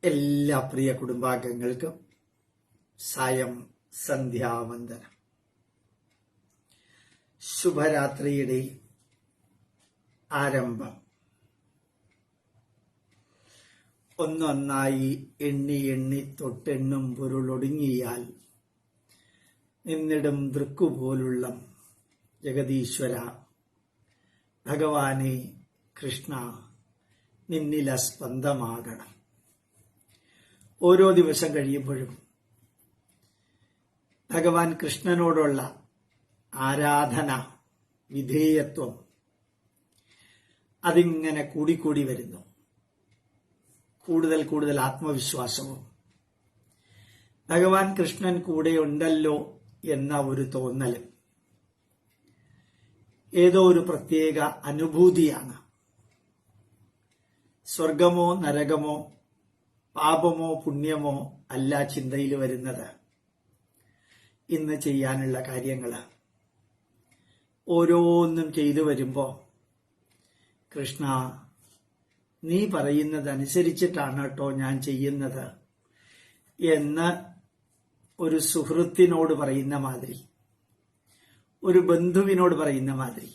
എല്ലാ പ്രിയ കുടുംബാംഗങ്ങൾക്കും സായം സന്ധ്യാവന്ദനം. ശുഭരാത്രിയുടെ ആരംഭം. ഒന്നൊന്നായി എണ്ണി എണ്ണി തൊട്ടെണ്ണും പൊരുളൊടുങ്ങിയാൽ നിന്നിടും ദൃക്കുപോലുള്ള ജഗദീശ്വര ഭഗവാനെ കൃഷ്ണ നിന്നില സ്പന്ദമാകണം. ഓരോ ദിവസം കഴിയുമ്പോഴും ഭഗവാൻ കൃഷ്ണനോടുള്ള ആരാധന, വിധേയത്വം അതിങ്ങനെ കൂടിക്കൂടി വരുന്നു. കൂടുതൽ കൂടുതൽ ആത്മവിശ്വാസവും ഭഗവാൻ കൃഷ്ണൻ കൂടെയുണ്ടല്ലോ എന്ന ഒരു തോന്നലും ഏതോ ഒരു പ്രത്യേക അനുഭൂതിയാണ്. സ്വർഗമോ നരകമോ പാപമോ പുണ്യമോ അല്ല ചിന്തയിൽ വരുന്നത്. ഇന്ന് ചെയ്യാനുള്ള കാര്യങ്ങൾ ഓരോന്നും ചെയ്തു വരുമ്പോ കൃഷ്ണ നീ പറയുന്നതനുസരിച്ചിട്ടാണ് കേട്ടോ ഞാൻ ചെയ്യുന്നത് എന്ന് ഒരു സുഹൃത്തിനോട് പറയുന്ന മാതിരി, ഒരു ബന്ധുവിനോട് പറയുന്ന മാതിരി,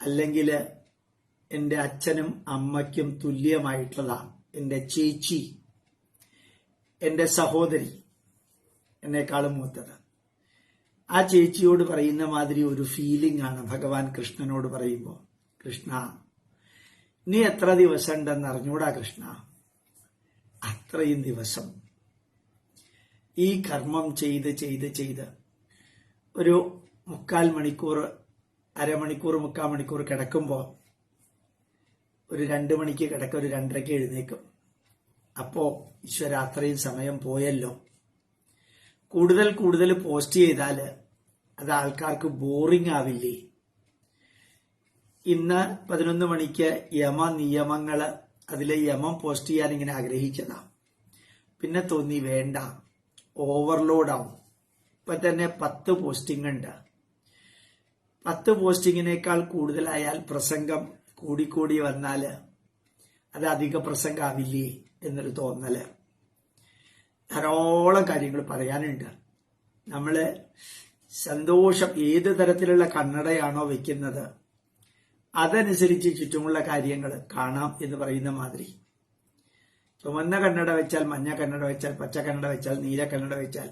അല്ലെങ്കിൽ എന്റെ അച്ഛനും അമ്മയ്ക്കും തുല്യമായിട്ടുള്ളതാണ് എന്റെ ചേച്ചി, എന്റെ സഹോദരി, എന്നെക്കാളും മൂത്തത്. ആ ചേച്ചിയോട് പറയുന്ന മാതിരി ഒരു ഫീലിംഗ് ആണ് ഭഗവാൻ കൃഷ്ണനോട് പറയുമ്പോൾ. കൃഷ്ണ നീ എത്ര ദിവസം ഉണ്ടെന്ന് അറിഞ്ഞൂടാ കൃഷ്ണ, അത്രയും ദിവസം ഈ കർമ്മം ചെയ്ത് ചെയ്ത് ചെയ്ത് ഒരു 3/4 മണിക്കൂർ, അരമണിക്കൂർ, 3/4 മണിക്കൂർ കിടക്കുമ്പോൾ ഒരു 2 മണിക്ക് കിടക്ക, ഒരു 2:30 എഴുന്നേക്കും. അപ്പോ ഈശ്വര അത്രയും സമയം പോയല്ലോ. കൂടുതൽ കൂടുതൽ പോസ്റ്റ് ചെയ്താൽ അത് ആൾക്കാർക്ക് ബോറിംഗ് ആവില്ലേ? ഇന്ന് 11 മണിക്ക് നിയമങ്ങള്, അതിലെ യമം പോസ്റ്റ് ചെയ്യാൻ ഇങ്ങനെ ആഗ്രഹിച്ചതാ. പിന്നെ തോന്നി വേണ്ട, ഓവർലോഡ് ആവും. ഇപ്പൊ തന്നെ 10 പോസ്റ്റിംഗ് ഉണ്ട്. 10 പോസ്റ്റിങ്ങിനേക്കാൾ കൂടുതലായാൽ പ്രസംഗം കൂടിക്കൂടി വന്നാല് അത് അധിക പ്രസംഗമാവില്ലേ എന്നൊരു തോന്നല്. ധാരാളം കാര്യങ്ങൾ പറയാനുണ്ട്. നമ്മള് സന്തോഷം ഏത് തരത്തിലുള്ള കണ്ണടയാണോ വെക്കുന്നത് അതനുസരിച്ച് ചുറ്റുമുള്ള കാര്യങ്ങൾ കാണാം എന്ന് പറയുന്ന മാതിരി. ചുവന്ന കണ്ണട വെച്ചാൽ, മഞ്ഞ കണ്ണട വെച്ചാൽ, പച്ച കണ്ണട വെച്ചാൽ, നീല കണ്ണട വെച്ചാൽ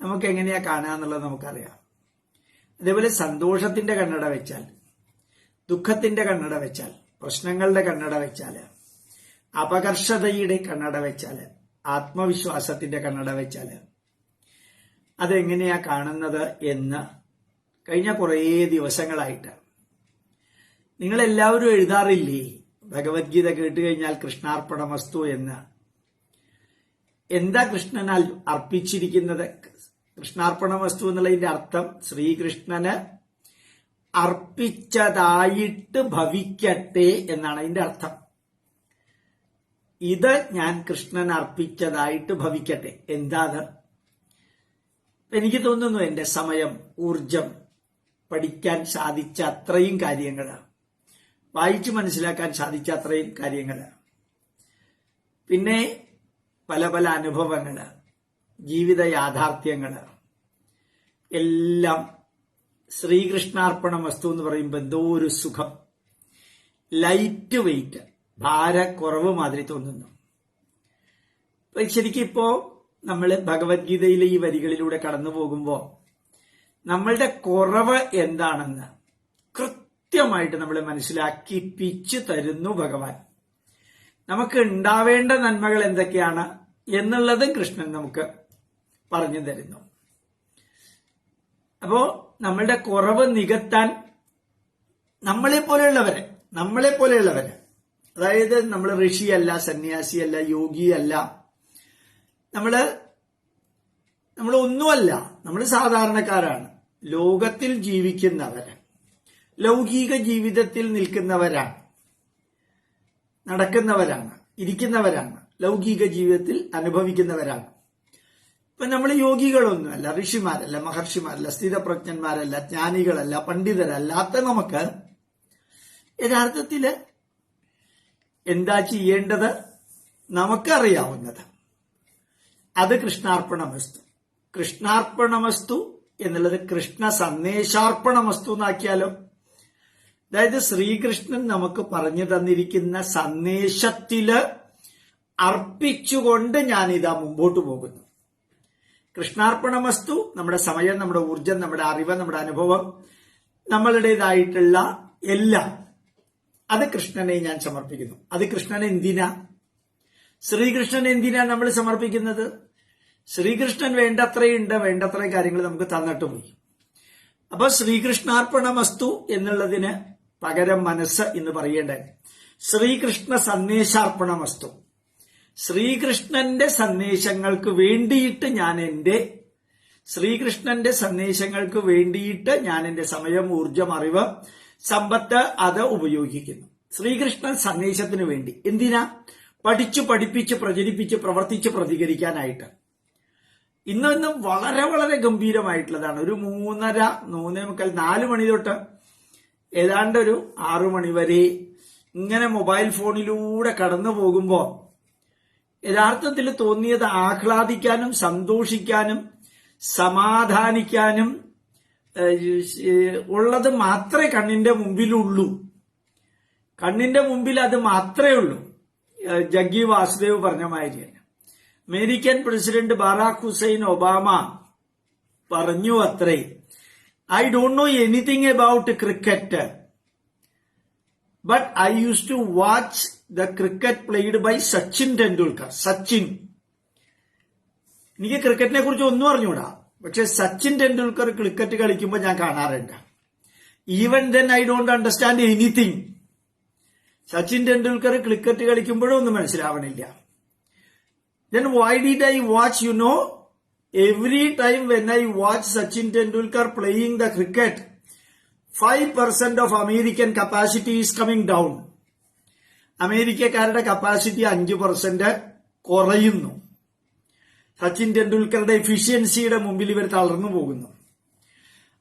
നമുക്ക് എങ്ങനെയാ കാണാന്നുള്ളത് നമുക്കറിയാം. അതേപോലെ സന്തോഷത്തിന്റെ കണ്ണട വെച്ചാൽ, ദുഃഖത്തിന്റെ കണ്ണട വെച്ചാൽ, പ്രശ്നങ്ങളുടെ കണ്ണട വെച്ചാല്, അപകർഷതയുടെ കണ്ണട വെച്ചാല്, ആത്മവിശ്വാസത്തിന്റെ കണ്ണട വെച്ചാല് അതെങ്ങനെയാ കാണുന്നത് എന്ന് കഴിഞ്ഞ കുറേ ദിവസങ്ങളായിട്ട് നിങ്ങളെല്ലാവരും എഴുതാറില്ലേ? ഭഗവത്ഗീത കേട്ടുകഴിഞ്ഞാൽ കൃഷ്ണാർപ്പണമസ്തു എന്ന്. എന്താ കൃഷ്ണനാൽ അർപ്പിച്ചിരിക്കുന്നത്? കൃഷ്ണാർപ്പണമസ്തു എന്നുള്ളതിന്റെ അർത്ഥം ശ്രീകൃഷ്ണന് അർപ്പിച്ചതായിട്ട് ഭവിക്കട്ടെ എന്നാണ് അതിന്റെ അർത്ഥം. ഇത് ഞാൻ കൃഷ്ണൻ അർപ്പിച്ചതായിട്ട് ഭവിക്കട്ടെ. എന്താത്? എനിക്ക് തോന്നുന്നു എന്റെ സമയം, ഊർജം, പഠിക്കാൻ സാധിച്ച അത്രയും കാര്യങ്ങൾ, വായിച്ചു മനസ്സിലാക്കാൻ സാധിച്ച അത്രയും കാര്യങ്ങൾ, പിന്നെ പല പല അനുഭവങ്ങൾ, ജീവിത യാഥാർത്ഥ്യങ്ങൾ എല്ലാം ശ്രീകൃഷ്ണാർപ്പണ വസ്തു എന്ന് പറയുമ്പോൾ എന്തോ ഒരു സുഖം, ലൈറ്റ് വെയിറ്റ്, ഭാരക്കുറവ് മാതിരി തോന്നുന്നു. ശരിക്കും ഇപ്പോ നമ്മൾ ഭഗവത്ഗീതയിലെ ഈ വരികളിലൂടെ കടന്നു പോകുമ്പോ നമ്മളുടെ കുറവ് എന്താണെന്ന് കൃത്യമായിട്ട് നമ്മൾ മനസ്സിലാക്കിപ്പിച്ചു തരുന്നു ഭഗവാൻ. നമുക്ക് ഉണ്ടാവേണ്ട നന്മകൾ എന്തൊക്കെയാണ് എന്നുള്ളതും കൃഷ്ണൻ നമുക്ക് പറഞ്ഞു തരുന്നു. അപ്പോ നമ്മളുടെ കുറവ് നികത്താൻ നമ്മളെ പോലെയുള്ളവര്, അതായത് നമ്മൾ ഋഷിയല്ല, സന്യാസിയല്ല, യോഗിയല്ല, നമ്മൾ ഒന്നുമല്ല, നമ്മൾ സാധാരണക്കാരാണ്. ലോകത്തിൽ ജീവിക്കുന്നവര്, ലൗകിക ജീവിതത്തിൽ നിൽക്കുന്നവരാണ്, നടക്കുന്നവരാണ്, ഇരിക്കുന്നവരാണ്, ലൗകിക ജീവിതത്തിൽ അനുഭവിക്കുന്നവരാണ്. ഇപ്പൊ നമ്മൾ യോഗികളൊന്നുമല്ല, ഋഷിമാരല്ല, മഹർഷിമാരല്ല, സ്ഥിതപ്രജ്ഞന്മാരല്ല, ജ്ഞാനികളല്ല, പണ്ഡിതരല്ലാത്ത നമുക്ക് യഥാർത്ഥത്തില് എന്താ ചെയ്യേണ്ടത് നമുക്കറിയാവുന്നത്. അത് കൃഷ്ണാർപ്പണമസ്തു. കൃഷ്ണാർപ്പണമസ്തു എന്നുള്ളത് കൃഷ്ണ സന്ദേശാർപ്പണമസ്തു എന്നാക്കിയാലോ? അതായത് ശ്രീകൃഷ്ണൻ നമുക്ക് പറഞ്ഞു തന്നിരിക്കുന്ന സന്ദേശത്തില് അർപ്പിച്ചുകൊണ്ട് ഞാനിതാ മുമ്പോട്ട് പോകുന്നു. കൃഷ്ണാർപ്പണമസ്തു. നമ്മുടെ സമയം, നമ്മുടെ ഊർജം, നമ്മുടെ അറിവ്, നമ്മുടെ അനുഭവം, നമ്മളുടേതായിട്ടുള്ള എല്ലാം അത് കൃഷ്ണനെ ഞാൻ സമർപ്പിക്കുന്നു. അത് കൃഷ്ണൻ എന്തിനാ? ശ്രീകൃഷ്ണൻ എന്തിനാ നമ്മൾ സമർപ്പിക്കുന്നത്? ശ്രീകൃഷ്ണൻ വേണ്ടത്രയുണ്ട്, വേണ്ടത്ര കാര്യങ്ങൾ നമുക്ക് തന്നിട്ട് പോയി. അപ്പൊ ശ്രീകൃഷ്ണാർപ്പണമസ്തു എന്നുള്ളതിന് പകരം മനസ്സ് എന്ന് പറയേണ്ടത് ശ്രീകൃഷ്ണ സന്ദേശാർപ്പണമസ്തു. ശ്രീകൃഷ്ണന്റെ സന്ദേശങ്ങൾക്ക് വേണ്ടിയിട്ട് ഞാൻ എന്റെ സമയം, ഊർജം, അറിവ്, സമ്പത്ത് അത് ഉപയോഗിക്കുന്നു. ശ്രീകൃഷ്ണൻ സന്ദേശത്തിന് വേണ്ടി. എന്തിനാ? പഠിച്ചു, പഠിപ്പിച്ച്, പ്രചരിപ്പിച്ച്, പ്രവർത്തിച്ച് പ്രതികരിക്കാനായിട്ട്. ഇന്നും വളരെ വളരെ ഗംഭീരമായിട്ടുള്ളതാണ്. ഒരു 3:30, 3:45, 4 മണി തൊട്ട് ഏതാണ്ട് ഒരു 6 മണി വരെ ഇങ്ങനെ മൊബൈൽ ഫോണിലൂടെ കടന്നു പോകുമ്പോ യഥാർത്ഥത്തിൽ തോന്നിയത് ആഹ്ലാദിക്കാനും സന്തോഷിക്കാനും സമാധാനിക്കാനും ഉള്ളത് മാത്രമേ കണ്ണിന്റെ മുമ്പിലുള്ളൂ. കണ്ണിന്റെ മുമ്പിൽ അത് മാത്രമേ ഉള്ളൂ. ജഗ്ഗി വാസുദേവ് പറഞ്ഞ മാതിരിയാണ്. American president Barack Hussein Obama പറഞ്ഞു അത്രേ, I don't know anything about cricket, but I use to watch the cricket played by Sachin Tendulkar. Sachin, എനിക്ക് ക്രിക്കറ്റിനെ കുറിച്ച് ഒന്നും അറിഞ്ഞൂടാ, പക്ഷെ സച്ചിൻ ടെണ്ടുൽക്കർ ക്രിക്കറ്റ് കളിക്കുമ്പോൾ ഞാൻ കാണാറുണ്ട്. Even then I don't understand anything. Sachin Tendulkar cricket കളിക്കുമ്പോഴും ഒന്നും മനസ്സിലാവണില്ല. Then why did I watch? Every time when I watch Sachin Tendulkar playing the cricket, 5% of American capacity is coming down. അമേരിക്കക്കാരുടെ കപ്പാസിറ്റി 5% കുറയുന്നു. സച്ചിൻ ടെണ്ടുൽക്കറുടെ എഫിഷ്യൻസിയുടെ മുമ്പിൽ ഇവർ തളർന്നു പോകുന്നു.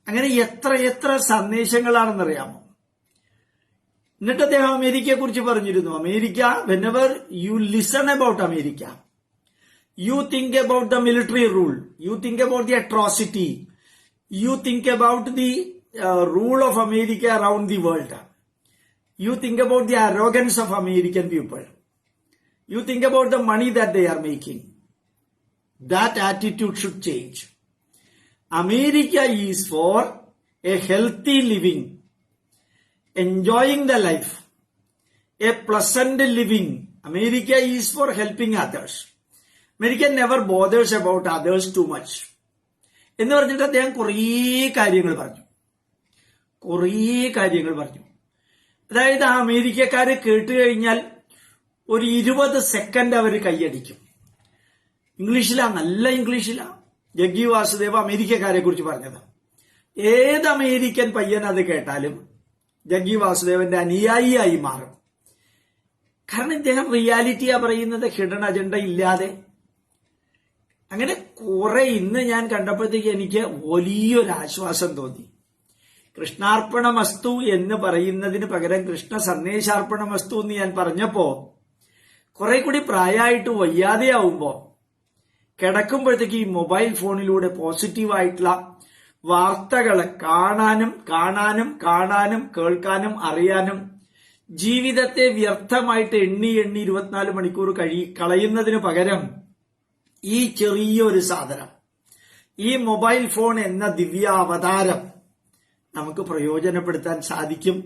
അങ്ങനെ എത്ര സന്ദേശങ്ങളാണെന്നറിയാമോ? എന്നിട്ട് അദ്ദേഹം അമേരിക്കയെ കുറിച്ച് പറഞ്ഞിരുന്നു, America, whenever you listen about America, you think about the military rule, you think about the atrocity, you think about the rule of America around the world, you think about the arrogance of American people, you think about the money that they are making. That attitude should change. America is for a healthy living, enjoying the life, a pleasant living. America is for helping others. America never bothers about others too much. എന്ന് പറഞ്ഞിട്ട് അദ്ദേഹം കുറേ കാര്യങ്ങൾ പറഞ്ഞു. അതായത് ആ അമേരിക്കക്കാര് കേട്ട് കഴിഞ്ഞാൽ ഒരു 20 സെക്കൻഡ് അവർ കൈയടിക്കും. നല്ല ഇംഗ്ലീഷിലാ ജഗ്ഗി വാസുദേവ് അമേരിക്കക്കാരെ കുറിച്ച് പറഞ്ഞത്. ഏത് അമേരിക്കൻ പയ്യൻ അത് കേട്ടാലും ജഗ്ഗി വാസുദേവന്റെ അനുയായിയായി മാറും. കാരണം ഇദ്ദേഹം റിയാലിറ്റിയാ പറയുന്നത്, ഹിഡൻ അജണ്ട ഇല്ലാതെ. അങ്ങനെ കുറെ ഇന്ന് ഞാൻ കണ്ടപ്പോഴത്തേക്ക് എനിക്ക് വലിയൊരു ആശ്വാസം തോന്നി. കൃഷ്ണാർപ്പണമസ്തു എന്ന് പറയുന്നതിന് പകരം കൃഷ്ണ സന്ദേശാർപ്പണമസ്തു എന്ന് ഞാൻ പറഞ്ഞപ്പോ കുറെ കൂടി പ്രായമായിട്ട് വയ്യാതെയാവുമ്പോ കിടക്കുമ്പോഴത്തേക്ക് ഈ മൊബൈൽ ഫോണിലൂടെ പോസിറ്റീവായിട്ടുള്ള വാർത്തകളെ കാണാനും കേൾക്കാനും അറിയാനും ജീവിതത്തെ വ്യർത്ഥമായിട്ട് എണ്ണി 24 മണിക്കൂർ കളയുന്നതിന് പകരം ഈ ചെറിയൊരു സാധനം, ഈ മൊബൈൽ ഫോൺ എന്ന ദിവ്യാവതാരം നമുക്ക് പ്രയോജനപ്പെടുത്താൻ സാധിക്കും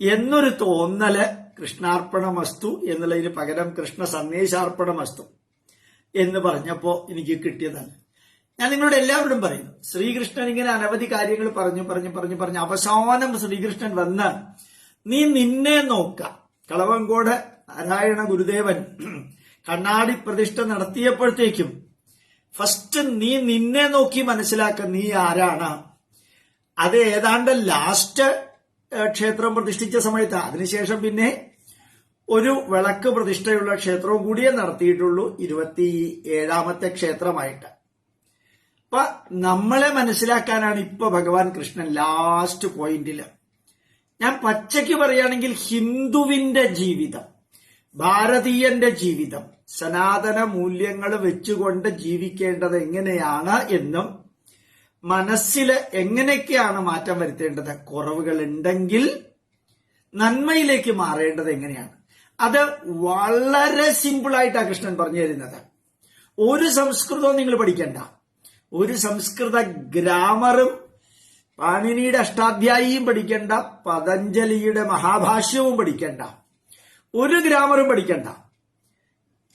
എന്നൊരു തോന്നല് കൃഷ്ണാർപ്പണമസ്തു എന്നുള്ളതിന് പകരം കൃഷ്ണ സന്ദേശാർപ്പണമസ്തു എന്ന് പറഞ്ഞപ്പോ എനിക്ക് കിട്ടിയതാണ്. ഞാൻ നിങ്ങളോട് എല്ലാവരോടും പറയുന്നു, ശ്രീകൃഷ്ണൻ ഇങ്ങനെ അനവധി കാര്യങ്ങൾ പറഞ്ഞു അവസാനം ശ്രീകൃഷ്ണൻ വന്ന് നീ നിന്നെ നോക്ക. കളവങ്കോട് നാരായണ ഗുരുദേവൻ കണ്ണാടി പ്രതിഷ്ഠ നടത്തിയപ്പോഴത്തേക്കും ഫസ്റ്റ് നീ നിന്നെ നോക്കി മനസ്സിലാക്ക, നീ ആരാണ്. അത് ഏതാണ്ട് ലാസ്റ്റ് ക്ഷേത്രം പ്രതിഷ്ഠിച്ച സമയത്ത്, അതിനുശേഷം പിന്നെ ഒരു വിളക്ക് പ്രതിഷ്ഠയുള്ള ക്ഷേത്രവും കൂടിയേ നടത്തിയിട്ടുള്ളൂ, 27ാമത്തെ ക്ഷേത്രമായിട്ട്. അപ്പൊ നമ്മളെ മനസ്സിലാക്കാനാണ് ഇപ്പൊ ഭഗവാൻ കൃഷ്ണൻ ലാസ്റ്റ് പോയിന്റില്. ഞാൻ പച്ചയ്ക്ക് പറയുകയാണെങ്കിൽ ഹിന്ദുവിന്റെ ജീവിതം, ഭാരതീയന്റെ ജീവിതം, സനാതന മൂല്യങ്ങൾ വെച്ചുകൊണ്ട് ജീവിക്കേണ്ടത് എങ്ങനെയാണ് എന്നും മനസ്സിൽ എങ്ങനെയൊക്കെയാണ് മാറ്റം വരുത്തേണ്ടത്, കുറവുകൾ ഉണ്ടെങ്കിൽ നന്മയിലേക്ക് മാറേണ്ടത് എങ്ങനെയാണ്, അത് വളരെ സിമ്പിളായിട്ടാണ് കൃഷ്ണൻ പറഞ്ഞു തരുന്നത്. ഒരു സംസ്കൃതവും നിങ്ങൾ പഠിക്കണ്ട, ഒരു സംസ്കൃത ഗ്രാമറും പാണിനിയുടെ അഷ്ടാധ്യായിയും പഠിക്കണ്ട, പതഞ്ജലിയുടെ മഹാഭാഷ്യവും പഠിക്കണ്ട, ഒരു ഗ്രാമറും പഠിക്കണ്ട.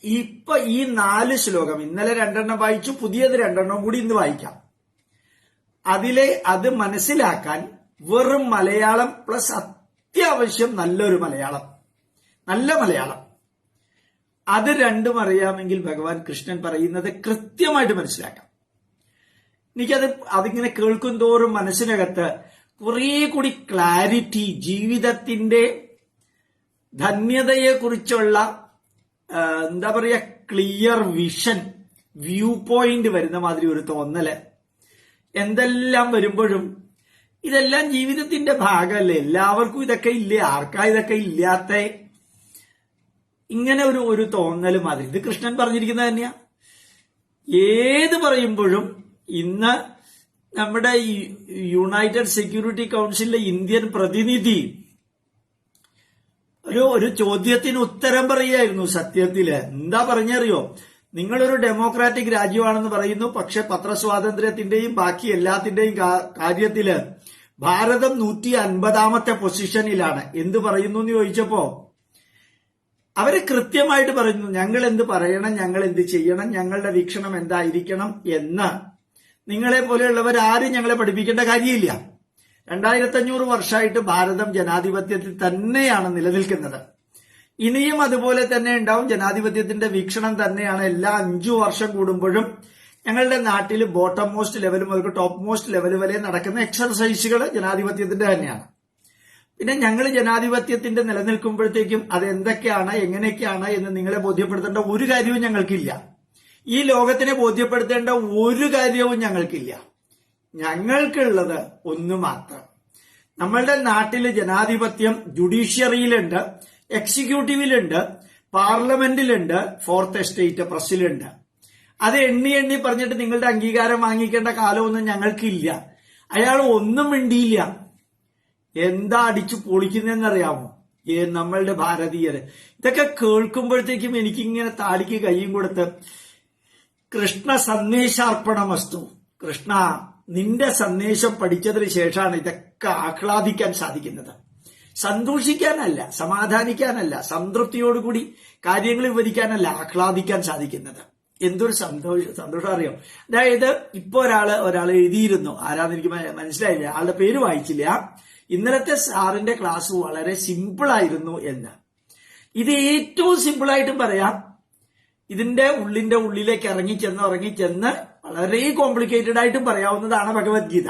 ഇപ്പൊ ഈ 4 ശ്ലോകം ഇന്നലെ 2 വായിച്ചു, പുതിയത് 2 കൂടി ഇന്ന് വായിക്കാം. അത് മനസ്സിലാക്കാൻ വെറും മലയാളം പ്ലസ് അത്യാവശ്യം നല്ലൊരു മലയാളം, നല്ല മലയാളം, അത് രണ്ടും അറിയാമെങ്കിൽ ഭഗവാൻ കൃഷ്ണൻ പറയുന്നത് കൃത്യമായിട്ട് മനസ്സിലാക്കാം. അതിങ്ങനെ കേൾക്കും തോറും മനസ്സിനകത്ത് കുറെ കൂടി ക്ലാരിറ്റി, ജീവിതത്തിന്റെ ധന്യതയെക്കുറിച്ചുള്ള എന്താ പറയുക, ക്ലിയർ വിഷൻ, വ്യൂ പോയിന്റ് വരുന്ന മാതിരി ഒരു തോന്നല്. എന്തെല്ലാം വരുമ്പോഴും ഇതെല്ലാം ജീവിതത്തിന്റെ ഭാഗമല്ലേ, എല്ലാവർക്കും ഇതൊക്കെ ഇല്ലേ, ആർക്കാ ഇതൊക്കെ ഇല്ലാത്ത, ഇങ്ങനെ ഒരു തോന്നൽ മാതിരി. ഇത് കൃഷ്ണൻ പറഞ്ഞിരിക്കുന്നത് തന്നെയാ. ഏത് പറയുമ്പോഴും ഇന്ന് നമ്മുടെ യുണൈറ്റഡ് സെക്യൂരിറ്റി കൗൺസിലിലെ ഇന്ത്യൻ പ്രതിനിധി ഒരു ചോദ്യത്തിന് ഉത്തരം പറയുകയായിരുന്നു. സത്യത്തില് എന്താ പറഞ്ഞറിയോ, നിങ്ങളൊരു ഡെമോക്രാറ്റിക് രാജ്യമാണെന്ന് പറയുന്നു, പക്ഷെ പത്രസ്വാതന്ത്ര്യത്തിന്റെയും ബാക്കി എല്ലാത്തിന്റെയും കാര്യത്തില് ഭാരതം 150ാമത്തെ പൊസിഷനിലാണ്. എന്ത് പറയുന്നു എന്ന് ചോദിച്ചപ്പോ അവര് കൃത്യമായിട്ട് പറയുന്നു, ഞങ്ങൾ എന്ത് പറയണം, ഞങ്ങൾ എന്ത് ചെയ്യണം, ഞങ്ങളുടെ വീക്ഷണം എന്തായിരിക്കണം എന്ന് നിങ്ങളെ പോലെയുള്ളവർ ആരും ഞങ്ങളെ പഠിപ്പിക്കേണ്ട കാര്യമില്ല. 2500 വർഷമായിട്ട് ഭാരതം ജനാധിപത്യത്തിൽ തന്നെയാണ് നിലനിൽക്കുന്നത്. ഇനിയും അതുപോലെ തന്നെ ഉണ്ടാവും. ജനാധിപത്യത്തിന്റെ വീക്ഷണം തന്നെയാണ്. എല്ലാ 5 വർഷം കൂടുമ്പോഴും ഞങ്ങളുടെ നാട്ടിൽ ബോട്ടം മോസ്റ്റ് ലെവൽ മുതൽ ടോപ്പ് മോസ്റ്റ് ലെവൽ വരെ നടക്കുന്ന എക്സർസൈസുകൾ ജനാധിപത്യത്തിന്റെ തന്നെയാണ്. പിന്നെ ഞങ്ങൾ ജനാധിപത്യത്തിന്റെ നിലനിൽക്കുമ്പോഴത്തേക്കും അത് എന്തൊക്കെയാണ്, എങ്ങനെയൊക്കെയാണ് എന്ന് നിങ്ങളെ ബോധ്യപ്പെടുത്തേണ്ട ഒരു കാര്യവും ഞങ്ങൾക്കില്ല. ഈ ലോകത്തിനെ ബോധ്യപ്പെടുത്തേണ്ട ഒരു കാര്യവും ഞങ്ങൾക്കില്ല. ഞങ്ങൾക്കുള്ളത് ഒന്ന് മാത്രം, നമ്മളുടെ നാട്ടില് ജനാധിപത്യം ജുഡീഷ്യറിയിലുണ്ട്, എക്സിക്യൂട്ടീവിലുണ്ട്, പാർലമെന്റിലുണ്ട്, ഫോർത്ത് എസ്റ്റേറ്റ് പ്രസിലുണ്ട്. അത് എണ്ണി പറഞ്ഞിട്ട് നിങ്ങളുടെ അംഗീകാരം വാങ്ങിക്കേണ്ട കാലമൊന്നും ഞങ്ങൾക്കില്ല. അയാൾ ഒന്നും മിണ്ടിയില്ല. എന്താ അടിച്ചു പൊളിക്കുന്നതെന്നറിയാമോ നമ്മളുടെ ഭാരതീയര്? ഇതൊക്കെ കേൾക്കുമ്പോഴത്തേക്കും എനിക്കിങ്ങനെ താടിക്ക് കൈയും കൊടുത്ത് കൃഷ്ണ സന്ദേശാർപ്പണമസ്തു, കൃഷ്ണ നിന്റെ സന്ദേശം പഠിച്ചതിന് ശേഷമാണ് ഇതൊക്കെ ആഹ്ലാദിക്കാൻ സാധിക്കുന്നത്. സന്തോഷിക്കാനല്ല, സമാധാനിക്കാനല്ല, സംതൃപ്തിയോടുകൂടി കാര്യങ്ങൾ വിവരിക്കാനല്ല, ആഹ്ലാദിക്കാൻ സാധിക്കുന്നത്. എന്തൊരു സന്തോഷം അറിയോ. അതായത് ഇപ്പൊ ഒരാൾ എഴുതിയിരുന്നു, ആരാന്ന് എനിക്ക് മനസ്സിലായില്ല, ആളുടെ പേര് വായിച്ചില്ല. ഇന്നലത്തെ സാറിന്റെ ക്ലാസ് വളരെ സിമ്പിൾ ആയിരുന്നു എന്ന്. ഇത് ഏറ്റവും സിമ്പിളായിട്ടും പറയാം. ഇതിന്റെ ഉള്ളിലേക്ക് ഇറങ്ങിച്ചെന്ന് വളരെ കോംപ്ലിക്കേറ്റഡ് ആയിട്ടും പറയാവുന്നതാണ് ഭഗവത്ഗീത.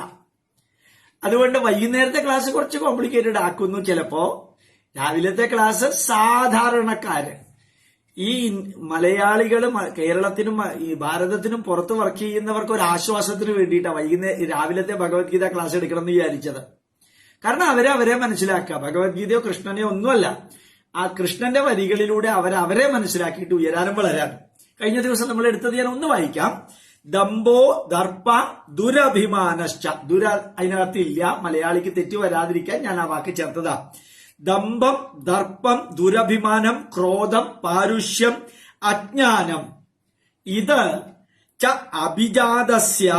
അതുകൊണ്ട് വൈകുന്നേരത്തെ ക്ലാസ് കുറച്ച് കോംപ്ലിക്കേറ്റഡ് ആക്കുന്നു ചിലപ്പോ. രാവിലത്തെ ക്ലാസ് സാധാരണക്കാര്, ഈ മലയാളികളും കേരളത്തിനും ഈ ഭാരതത്തിനും പുറത്ത് വർക്ക് ചെയ്യുന്നവർക്ക് ഒരു ആശ്വാസത്തിന് വേണ്ടിയിട്ടാണ് രാവിലത്തെ ഭഗവത്ഗീത ക്ലാസ് എടുക്കണം എന്ന് വിചാരിച്ചത്. കാരണം അവരെ മനസ്സിലാക്കുക. ഭഗവത്ഗീതയോ കൃഷ്ണനെയോ ഒന്നുമല്ല, ആ കൃഷ്ണന്റെ വരികളിലൂടെ അവരെ മനസ്സിലാക്കിയിട്ട് ഉയരാനും വളരാനും. കഴിഞ്ഞ ദിവസം നമ്മൾ എടുത്തത് ഞാൻ ഒന്ന് വായിക്കാം. ദമ്പോ ദർപ്പ ദുരഭിമാനശ്ച. അതിനകത്ത് ഇല്ല, മലയാളിക്ക് തെറ്റു വരാതിരിക്കാൻ ഞാൻ ആ വാക്ക് ചേർത്തതാ. ദമ്പം, ദർപ്പം, ദുരഭിമാനം, ക്രോധം, പാരുഷ്യം, അജ്ഞാനം. ഇത് ച അഭിജാതസ്യ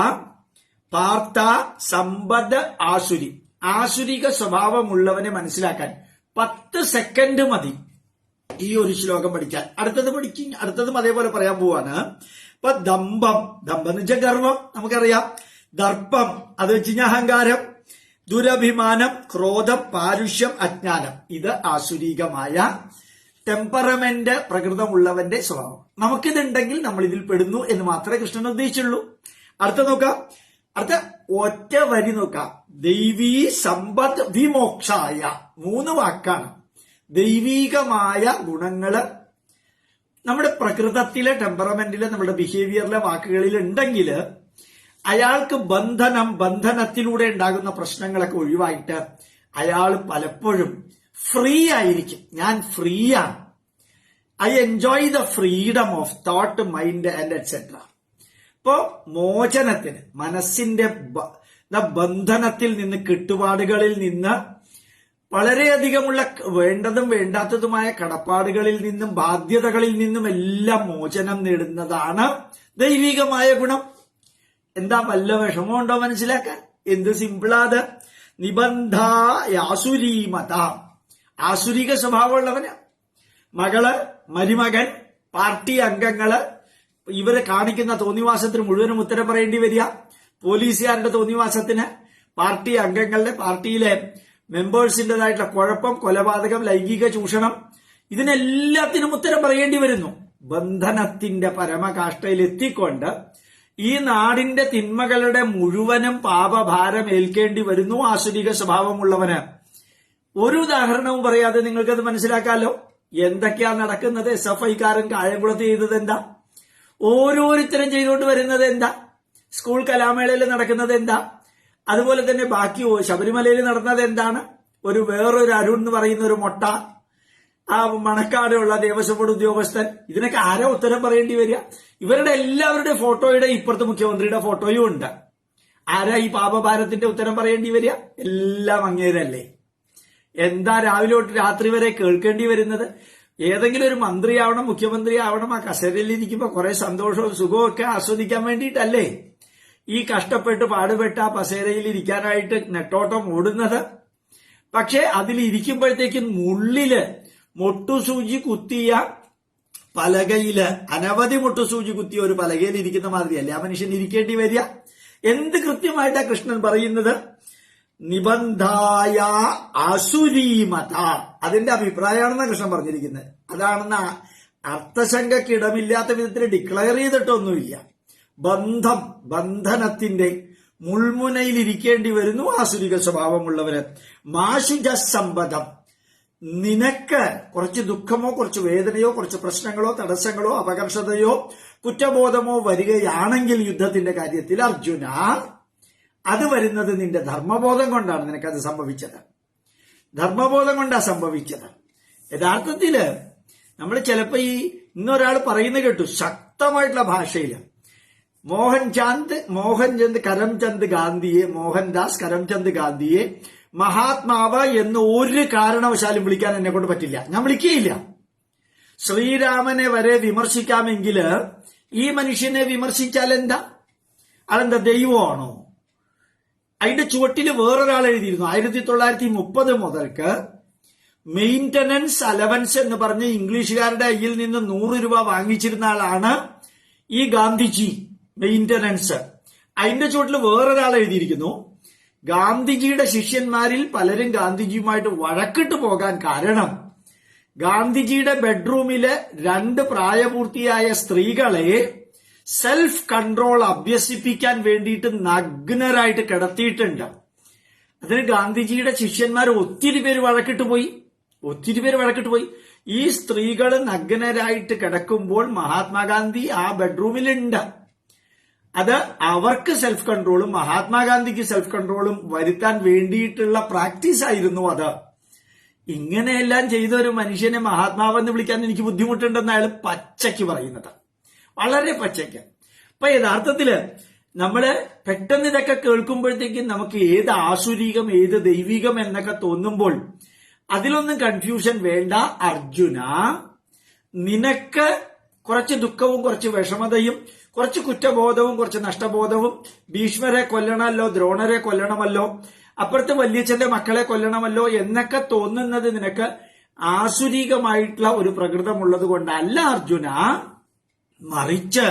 പാർത്ഥ സമ്പദ് ആസുരി. ആസുരിക സ്വഭാവമുള്ളവനെ മനസ്സിലാക്കാൻ 10 സെക്കൻഡ് മതി ഈ ഒരു ശ്ലോകം പഠിക്കാൻ. അടുത്തതും അതേപോലെ പറയാൻ പോവാണ്. ഇപ്പൊ ദമ്പം എന്ന് വെച്ചാൽ ഗർവം, നമുക്കറിയാം. ദർപ്പം അത് വെച്ച് കഴിഞ്ഞാൽ അഹങ്കാരം. ദുരഭിമാനം, ക്രോധം, പാരുഷ്യം, അജ്ഞാനം. ഇത് ആസുരികമായ ടെമ്പറമെന്റ് പ്രകൃതമുള്ളവന്റെ സ്വഭാവം. നമുക്കിതുണ്ടെങ്കിൽ നമ്മൾ ഇതിൽ പെടുന്നു എന്ന് മാത്രമേ കൃഷ്ണൻ ഉദ്ദേശിച്ചുള്ളൂ. അടുത്ത നോക്കാം. അടുത്ത ഒറ്റ വരി നോക്കാം. ദൈവീ സമ്പദ് വിമോക്ഷായ. 3 വാക്കാണ്. ദൈവീകമായ ഗുണങ്ങള് നമ്മുടെ പ്രകൃതത്തിലെ ടെമ്പറമെന്റിലെ നമ്മുടെ ബിഹേവിയറിലെ വാക്കുകളിൽ ഉണ്ടെങ്കിൽ അയാൾക്ക് ബന്ധനത്തിലൂടെ ഉണ്ടാകുന്ന പ്രശ്നങ്ങളൊക്കെ ഒഴിവായിട്ട് അയാൾ പലപ്പോഴും ഫ്രീ ആയിരിക്കും. ഞാൻ ഫ്രീയാണ്. I enjoy the freedom of thought, mind and et cetera. ഇപ്പോ മോചനത്തിന്, മനസ്സിന്റെ ബന്ധനത്തിൽ നിന്ന്, കെട്ടുപാടുകളിൽ നിന്ന്, വളരെയധികമുള്ള വേണ്ടതും വേണ്ടാത്തതുമായ കടപ്പാടുകളിൽ നിന്നും ബാധ്യതകളിൽ നിന്നും എല്ലാം മോചനം നേടുന്നതാണ് ദൈവികമായ ഗുണം. എന്താ വല്ല വിഷമമുണ്ടോ മനസ്സിലാക്കാൻ? എന്ത് സിമ്പിളാത്. നിബന്ധാസുരീമത, ആസുരിക സ്വഭാവമുള്ളവന്. മകള്, മരുമകൻ, പാർട്ടി അംഗങ്ങള് ഇവര് കാണിക്കുന്ന തോന്നിവാസത്തിന് മുഴുവനും ഉത്തരം പറയേണ്ടി വരിക. പോലീസുകാരുടെ തോന്നിവാസത്തിന്, പാർട്ടി അംഗങ്ങളുടെ, പാർട്ടിയിലെ മെമ്പേഴ്സിന്റേതായിട്ടുള്ള കുഴപ്പം, കൊലപാതകം, ലൈംഗിക ചൂഷണം, ഇതിനെല്ലാത്തിനും ഉത്തരം പറയേണ്ടി വരുന്നു. ബന്ധനത്തിന്റെ പരമകാഷ്ഠയിൽ എത്തിക്കൊണ്ട് ഈ നാടിന്റെ തിന്മകളുടെ മുഴുവനും പാപഭാരം ഏൽക്കേണ്ടി വരുന്നു ആസുരിക സ്വഭാവമുള്ളവന്. ഒരു ഉദാഹരണവും പറയാതെ നിങ്ങൾക്കത് മനസ്സിലാക്കാമല്ലോ. എന്തൊക്കെയാ നടക്കുന്നത്? SFIക്കാരൻ കായംകുളത്ത് ചെയ്തത് എന്താ? ഓരോരുത്തരും ചെയ്തുകൊണ്ട് വരുന്നത് എന്താ? സ്കൂൾ കലാമേളയിൽ നടക്കുന്നത് എന്താ? അതുപോലെ തന്നെ ബാക്കി ശബരിമലയിൽ നടന്നത് എന്താണ്? വേറൊരു അരുൺ എന്ന് പറയുന്ന ഒരു മൊട്ട, ആ മണക്കാടുള്ള ദേവസ്വം ബോർഡ് ഉദ്യോഗസ്ഥൻ, ഇതിനൊക്കെ ആരാ ഉത്തരം പറയേണ്ടി വരിക? ഇവരുടെ എല്ലാവരുടെ ഫോട്ടോയുടെ ഇപ്പുറത്ത് മുഖ്യമന്ത്രിയുടെ ഫോട്ടോയും ഉണ്ട്. ആരാ ഈ പാപഭാരത്തിന്റെ ഉത്തരം പറയേണ്ടി വരിക? എല്ലാം അങ്ങേരല്ലേ. എന്താ രാവിലെ തൊട്ട് രാത്രി വരെ കേൾക്കേണ്ടി വരുന്നത്? ഏതെങ്കിലും ഒരു മന്ത്രിയാവണം, മുഖ്യമന്ത്രി ആവണം, ആ കസേരയിൽ ഇരിക്കുമ്പോ കുറെ സന്തോഷവും സുഖവും ഒക്കെ ആസ്വദിക്കാൻ വേണ്ടിയിട്ടല്ലേ ഈ കഷ്ടപ്പെട്ട് പാടുപെട്ട ആ കസേരയിൽ ഇരിക്കാനായിട്ട് നെട്ടോട്ടം ഓടുന്നത്? പക്ഷെ അതിലിരിക്കുമ്പോഴത്തേക്കും ഉള്ളില് മൊട്ടുസൂചി കുത്തിയ പലകയില്, അനവധി മൊട്ടുസൂചി കുത്തിയ ഒരു പലകയിൽ ഇരിക്കുന്ന മാതിരിയല്ലേ ആ മനുഷ്യൻ ഇരിക്കേണ്ടി വരിക? എന്ത് കൃത്യമായിട്ടാ കൃഷ്ണൻ പറയുന്നത്? നിബന്ധായ ആസുരീമത. അതിന്റെ അഭിപ്രായമാണെന്നാണ് കൃഷ്ണൻ പറഞ്ഞിരിക്കുന്നത്. അതാണെന്ന അർത്ഥശങ്കക്കിടമില്ലാത്ത വിധത്തിൽ ഡിക്ലെയർ ചെയ്തിട്ടൊന്നുമില്ല. ബന്ധനത്തിന്റെ മുൾമുനയിൽ ഇരിക്കേണ്ടി വരുന്നു ആസുരിക സ്വഭാവമുള്ളവര്. മാശുജ സമ്പദം, നിനക്ക് കുറച്ച് ദുഃഖമോ കുറച്ച് വേദനയോ കുറച്ച് പ്രശ്നങ്ങളോ തടസ്സങ്ങളോ അപകർഷതയോ കുറ്റബോധമോ വരികയാണെങ്കിൽ യുദ്ധത്തിന്റെ കാര്യത്തിൽ അർജുന, അത് വരുന്നത് നിന്റെ ധർമ്മബോധം കൊണ്ടാണ്. നിനക്കത് സംഭവിച്ചത് ധർമ്മബോധം കൊണ്ടാ സംഭവിച്ചത്. യഥാർത്ഥത്തില് നമ്മൾ ചിലപ്പോ ഇന്നൊരാൾ പറയുന്ന കേട്ടു ശക്തമായിട്ടുള്ള ഭാഷയില്, മോഹൻചന്ദ് കരംചന്ദ് ഗാന്ധിയെ, മോഹൻദാസ് കരംചന്ദ് ഗാന്ധിയെ മഹാത്മാവ് എന്ന് ഒരു കാരണവശാലും വിളിക്കാൻ എന്നെ കൊണ്ട് പറ്റില്ല, ഞാൻ വിളിക്കുകയില്ല. ശ്രീരാമനെ വരെ വിമർശിക്കാമെങ്കില് ഈ മനുഷ്യനെ വിമർശിച്ചാൽ എന്താ? അതെന്താ ദൈവമാണോ? അതിന്റെ ചുവട്ടില് വേറൊരാൾ എഴുതിയിരുന്നു, 1930 മുതൽക്ക് മെയിന്റനൻസ് അലവൻസ് എന്ന് പറഞ്ഞ് ഇംഗ്ലീഷുകാരുടെ കയ്യിൽ നിന്ന് 100 രൂപ വാങ്ങിച്ചിരുന്ന ആളാണ് ഈ ഗാന്ധിജി. മെയിന്റനൻസ്. അതിന്റെ ചുവട്ടിൽ വേറൊരാൾ എഴുതിയിരിക്കുന്നു, ഗാന്ധിജിയുടെ ശിഷ്യന്മാരിൽ പലരും ഗാന്ധിജിയുമായിട്ട് വഴക്കിട്ട് പോകാൻ കാരണം ഗാന്ധിജിയുടെ ബെഡ്റൂമിലെ 2 പ്രായപൂർത്തിയായ സ്ത്രീകളെ സെൽഫ് കൺട്രോൾ അഭ്യസിപ്പിക്കാൻ വേണ്ടിയിട്ട് നഗ്നരായിട്ട് കിടത്തിയിട്ടുണ്ട്. അതിന് ഗാന്ധിജിയുടെ ശിഷ്യന്മാർ ഒത്തിരി പേര് വഴക്കിട്ട് പോയി. ഈ സ്ത്രീകൾ നഗ്നരായിട്ട് കിടക്കുമ്പോൾ മഹാത്മാഗാന്ധി ആ ബെഡ്റൂമിലുണ്ട്. അത് അവർക്ക് സെൽഫ് കൺട്രോളും മഹാത്മാഗാന്ധിക്ക് സെൽഫ് കൺട്രോളും വരുത്താൻ വേണ്ടിയിട്ടുള്ള പ്രാക്ടീസ് ആയിരുന്നു അത്. ഇങ്ങനെയെല്ലാം ചെയ്ത ഒരു മനുഷ്യനെ മഹാത്മാവെന്ന് വിളിക്കാൻ എനിക്ക് ബുദ്ധിമുട്ടുണ്ടെന്ന് അയാൾ പച്ചയ്ക്ക് പറയുന്നത്, വളരെ പച്ചയ്ക്ക്. അപ്പൊ യഥാർത്ഥത്തില് നമ്മള് പെട്ടെന്ന് ഇതൊക്കെ കേൾക്കുമ്പോഴത്തേക്കും നമുക്ക് ഏത് ആസുരീകം ഏത് ദൈവികം എന്നൊക്കെ തോന്നുമ്പോൾ അതിലൊന്നും കൺഫ്യൂഷൻ വേണ്ട. അർജുന, നിനക്ക് കുറച്ച് ദുഃഖവും കുറച്ച് വിഷമതയും കുറച്ച് കുറ്റബോധവും കുറച്ച് നഷ്ടബോധവും, ഭീഷ്മരെ കൊല്ലണമല്ലോ, ദ്രോണരെ കൊല്ലണമല്ലോ, അപ്പുറത്ത് വല്യച്ഛന്റെ മക്കളെ കൊല്ലണമല്ലോ എന്നൊക്കെ തോന്നുന്നത് നിനക്ക് ആസുരീകമായിട്ടുള്ള ഒരു പ്രകൃതമുള്ളത് കൊണ്ടല്ല അർജുന. മറിച്ച്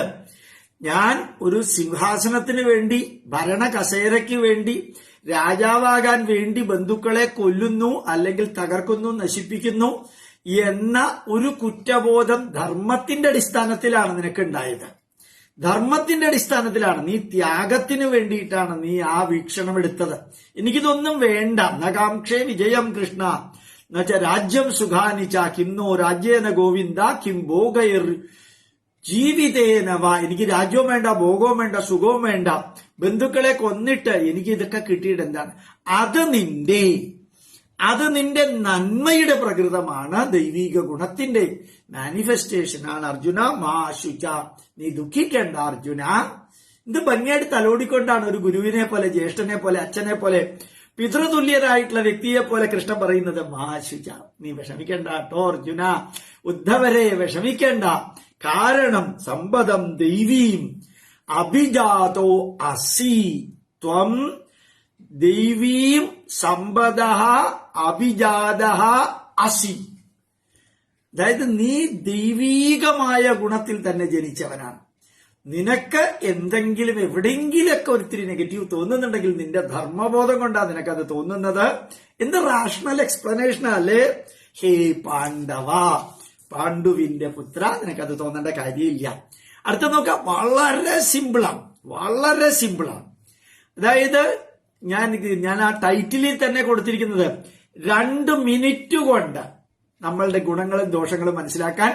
ഞാൻ ഒരു സിംഹാസനത്തിന് വേണ്ടി, ഭരണ കസേരയ്ക്ക് വേണ്ടി, രാജാവാകാൻ വേണ്ടി ബന്ധുക്കളെ കൊല്ലുന്നു അല്ലെങ്കിൽ തകർക്കുന്നു, നശിപ്പിക്കുന്നു എന്ന ഒരു കുറ്റബോധം ധർമ്മത്തിന്റെ അടിസ്ഥാനത്തിലാണ് നിനക്കുണ്ടായത്. ധർമ്മത്തിന്റെ അടിസ്ഥാനത്തിലാണ്, നീ ത്യാഗത്തിന് വേണ്ടിയിട്ടാണ് നീ ആ വീക്ഷണം എടുത്തത്. എനിക്കിതൊന്നും വേണ്ട. നകാംക്ഷേ വിജയം കൃഷ്ണ എന്നുവെച്ചാൽ രാജ്യം സുഖാനിച്ച കിന്നോ രാജ്യേന ഗോവിന്ദ കിം ഭോഗയർ ജീവിതേനവ. എനിക്ക് രാജ്യവും വേണ്ട, ഭോഗവും വേണ്ട, സുഖവും വേണ്ട, ബന്ധുക്കളെ കൊന്നിട്ട് എനിക്ക് ഇതൊക്കെ കിട്ടിയിട്ട് എന്താണ്? അത് നിന്റെ അത് നിന്റെ നന്മയുടെ പ്രകൃതമാണ്, ദൈവിക ഗുണത്തിന്റെ മാനിഫെസ്റ്റേഷൻ ആണ്. അർജുന മാ ശുച, നീ ദുഃഖിക്കേണ്ട അർജുന. ഇത് ഭംഗിയായിട്ട് തലോടിക്കൊണ്ടാണ് ഒരു ഗുരുവിനെ പോലെ, ജ്യേഷ്ഠനെ പോലെ, അച്ഛനെ പോലെ, പിതൃതുല്യരായിട്ടുള്ള വ്യക്തിയെ പോലെ കൃഷ്ണൻ പറയുന്നത് മാ ശുച, നീ വിഷമിക്കേണ്ട കേട്ടോ അർജുന, ഉദ്ധവരെ വിഷമിക്കേണ്ട. കാരണം സമ്പദം ദൈവീം അഭിജാതോ അസി ത്വം ദൈവീം സമ്പദഃ അഭിജാതഃ അസി. അതായത് നീ ദൈവീകമായ ഗുണത്തിൽ തന്നെ ജനിച്ചവനാണ്. നിനക്ക് എന്തെങ്കിലും എവിടെയെങ്കിലൊക്കെ ഒരിത്തിരി നെഗറ്റീവ് തോന്നുന്നുണ്ടെങ്കിൽ നിന്റെ ധർമ്മബോധം കൊണ്ടാണ് നിനക്കത് തോന്നുന്നത്. എന്ത് റാഷണൽ എക്സ്പ്ലനേഷൻ അല്ലേ? ഹേ പാണ്ഡവ, പാണ്ഡുവിന്റെ പുത്ര, നിനക്കത് തോന്നേണ്ട കാര്യമില്ല. അടുത്ത നോക്കാം, വളരെ സിമ്പിളാണ്, വളരെ സിമ്പിളാണ്. അതായത് ഞാൻ ആ ടൈറ്റിലിൽ തന്നെ കൊടുത്തിരിക്കുന്നത് 2 മിനിറ്റ് കൊണ്ട് നമ്മളുടെ ഗുണങ്ങളും ദോഷങ്ങളും മനസ്സിലാക്കാൻ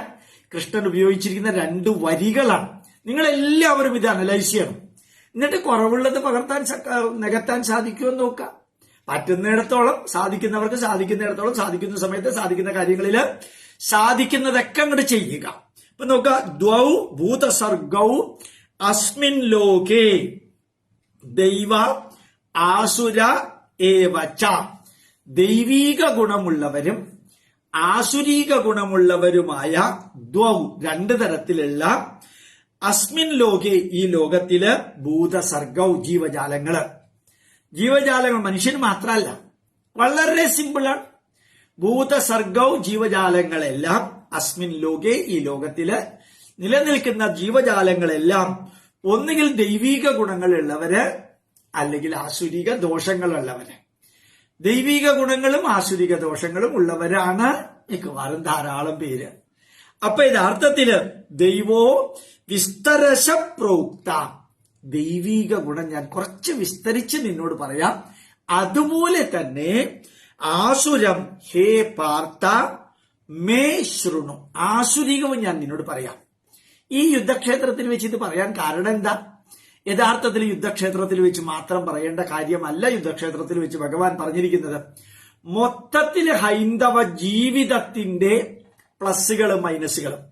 കൃഷ്ണൻ ഉപയോഗിച്ചിരിക്കുന്ന 2 വരികളാണ്. നിങ്ങളെല്ലാവരും ഇത് അനലൈസ് ചെയ്യണം. എന്നിട്ട് കുറവുള്ളത് നികത്താൻ സാധിക്കുമെന്ന് നോക്കാം. പറ്റുന്നിടത്തോളം, സാധിക്കുന്നവർക്ക് സാധിക്കുന്നിടത്തോളം, സാധിക്കുന്ന സമയത്ത് സാധിക്കുന്ന കാര്യങ്ങളിൽ സാധിക്കുന്നതൊക്കെ അങ്ങോട്ട് ചെയ്യുക. ഇപ്പൊ നോക്കുക, ദ്വൗ ഭൂതസർഗൗ അസ്മിൻ ലോകേ ദൈവ ആസുര ഏവച. ദൈവീക ഗുണമുള്ളവരും ആസുരീക ഗുണമുള്ളവരുമായ ദ്വൗ, 2 തരത്തിലുള്ള അസ്മിൻ ലോകെ, ഈ ലോകത്തില് ഭൂതസർഗൗ, ജീവജാലങ്ങൾ, മനുഷ്യൻ മാത്രമല്ല, വളരെ സിമ്പിളാണ്. ഭൂതസർഗൗ, ജീവജാലങ്ങളെല്ലാം, അസ്മിൻ ലോകെ, ഈ ലോകത്തില് നിലനിൽക്കുന്ന ജീവജാലങ്ങളെല്ലാം ഒന്നുകിൽ ദൈവീക ഗുണങ്ങളുള്ളവര് അല്ലെങ്കിൽ ആസുരിക ദോഷങ്ങളുള്ളവര്. ദൈവിക ഗുണങ്ങളും ആസുരിക ദോഷങ്ങളും ഉള്ളവരാണ് മിക്കവാറും ധാരാളം പേര്. അപ്പൊ യഥാർത്ഥത്തില് ദൈവോ വിസ്തരശ പ്രോക്ത, ദൈവിക ഗുണം ഞാൻ കുറച്ച് വിസ്തരിച്ച് നിന്നോട് പറയാം. അതുപോലെ തന്നെ ആസുരം ഹേ പാർത്ഥ മേ ശൃണു, ആസുരികവും ഞാൻ നിന്നോട് പറയാം. ഈ യുദ്ധക്ഷേത്രത്തിൽ വെച്ച് ഇത് പറയാൻ കാരണം എന്താ? യഥാർത്ഥത്തിൽ യുദ്ധക്ഷേത്രത്തിൽ വെച്ച് മാത്രം പറയേണ്ട കാര്യമല്ല യുദ്ധക്ഷേത്രത്തിൽ വെച്ച് ഭഗവാൻ പറഞ്ഞിരിക്കുന്നത്. മൊത്തത്തിൽ ഹൈന്ദവ ജീവിതത്തിന്റെ പ്ലസുകളും മൈനസുകളും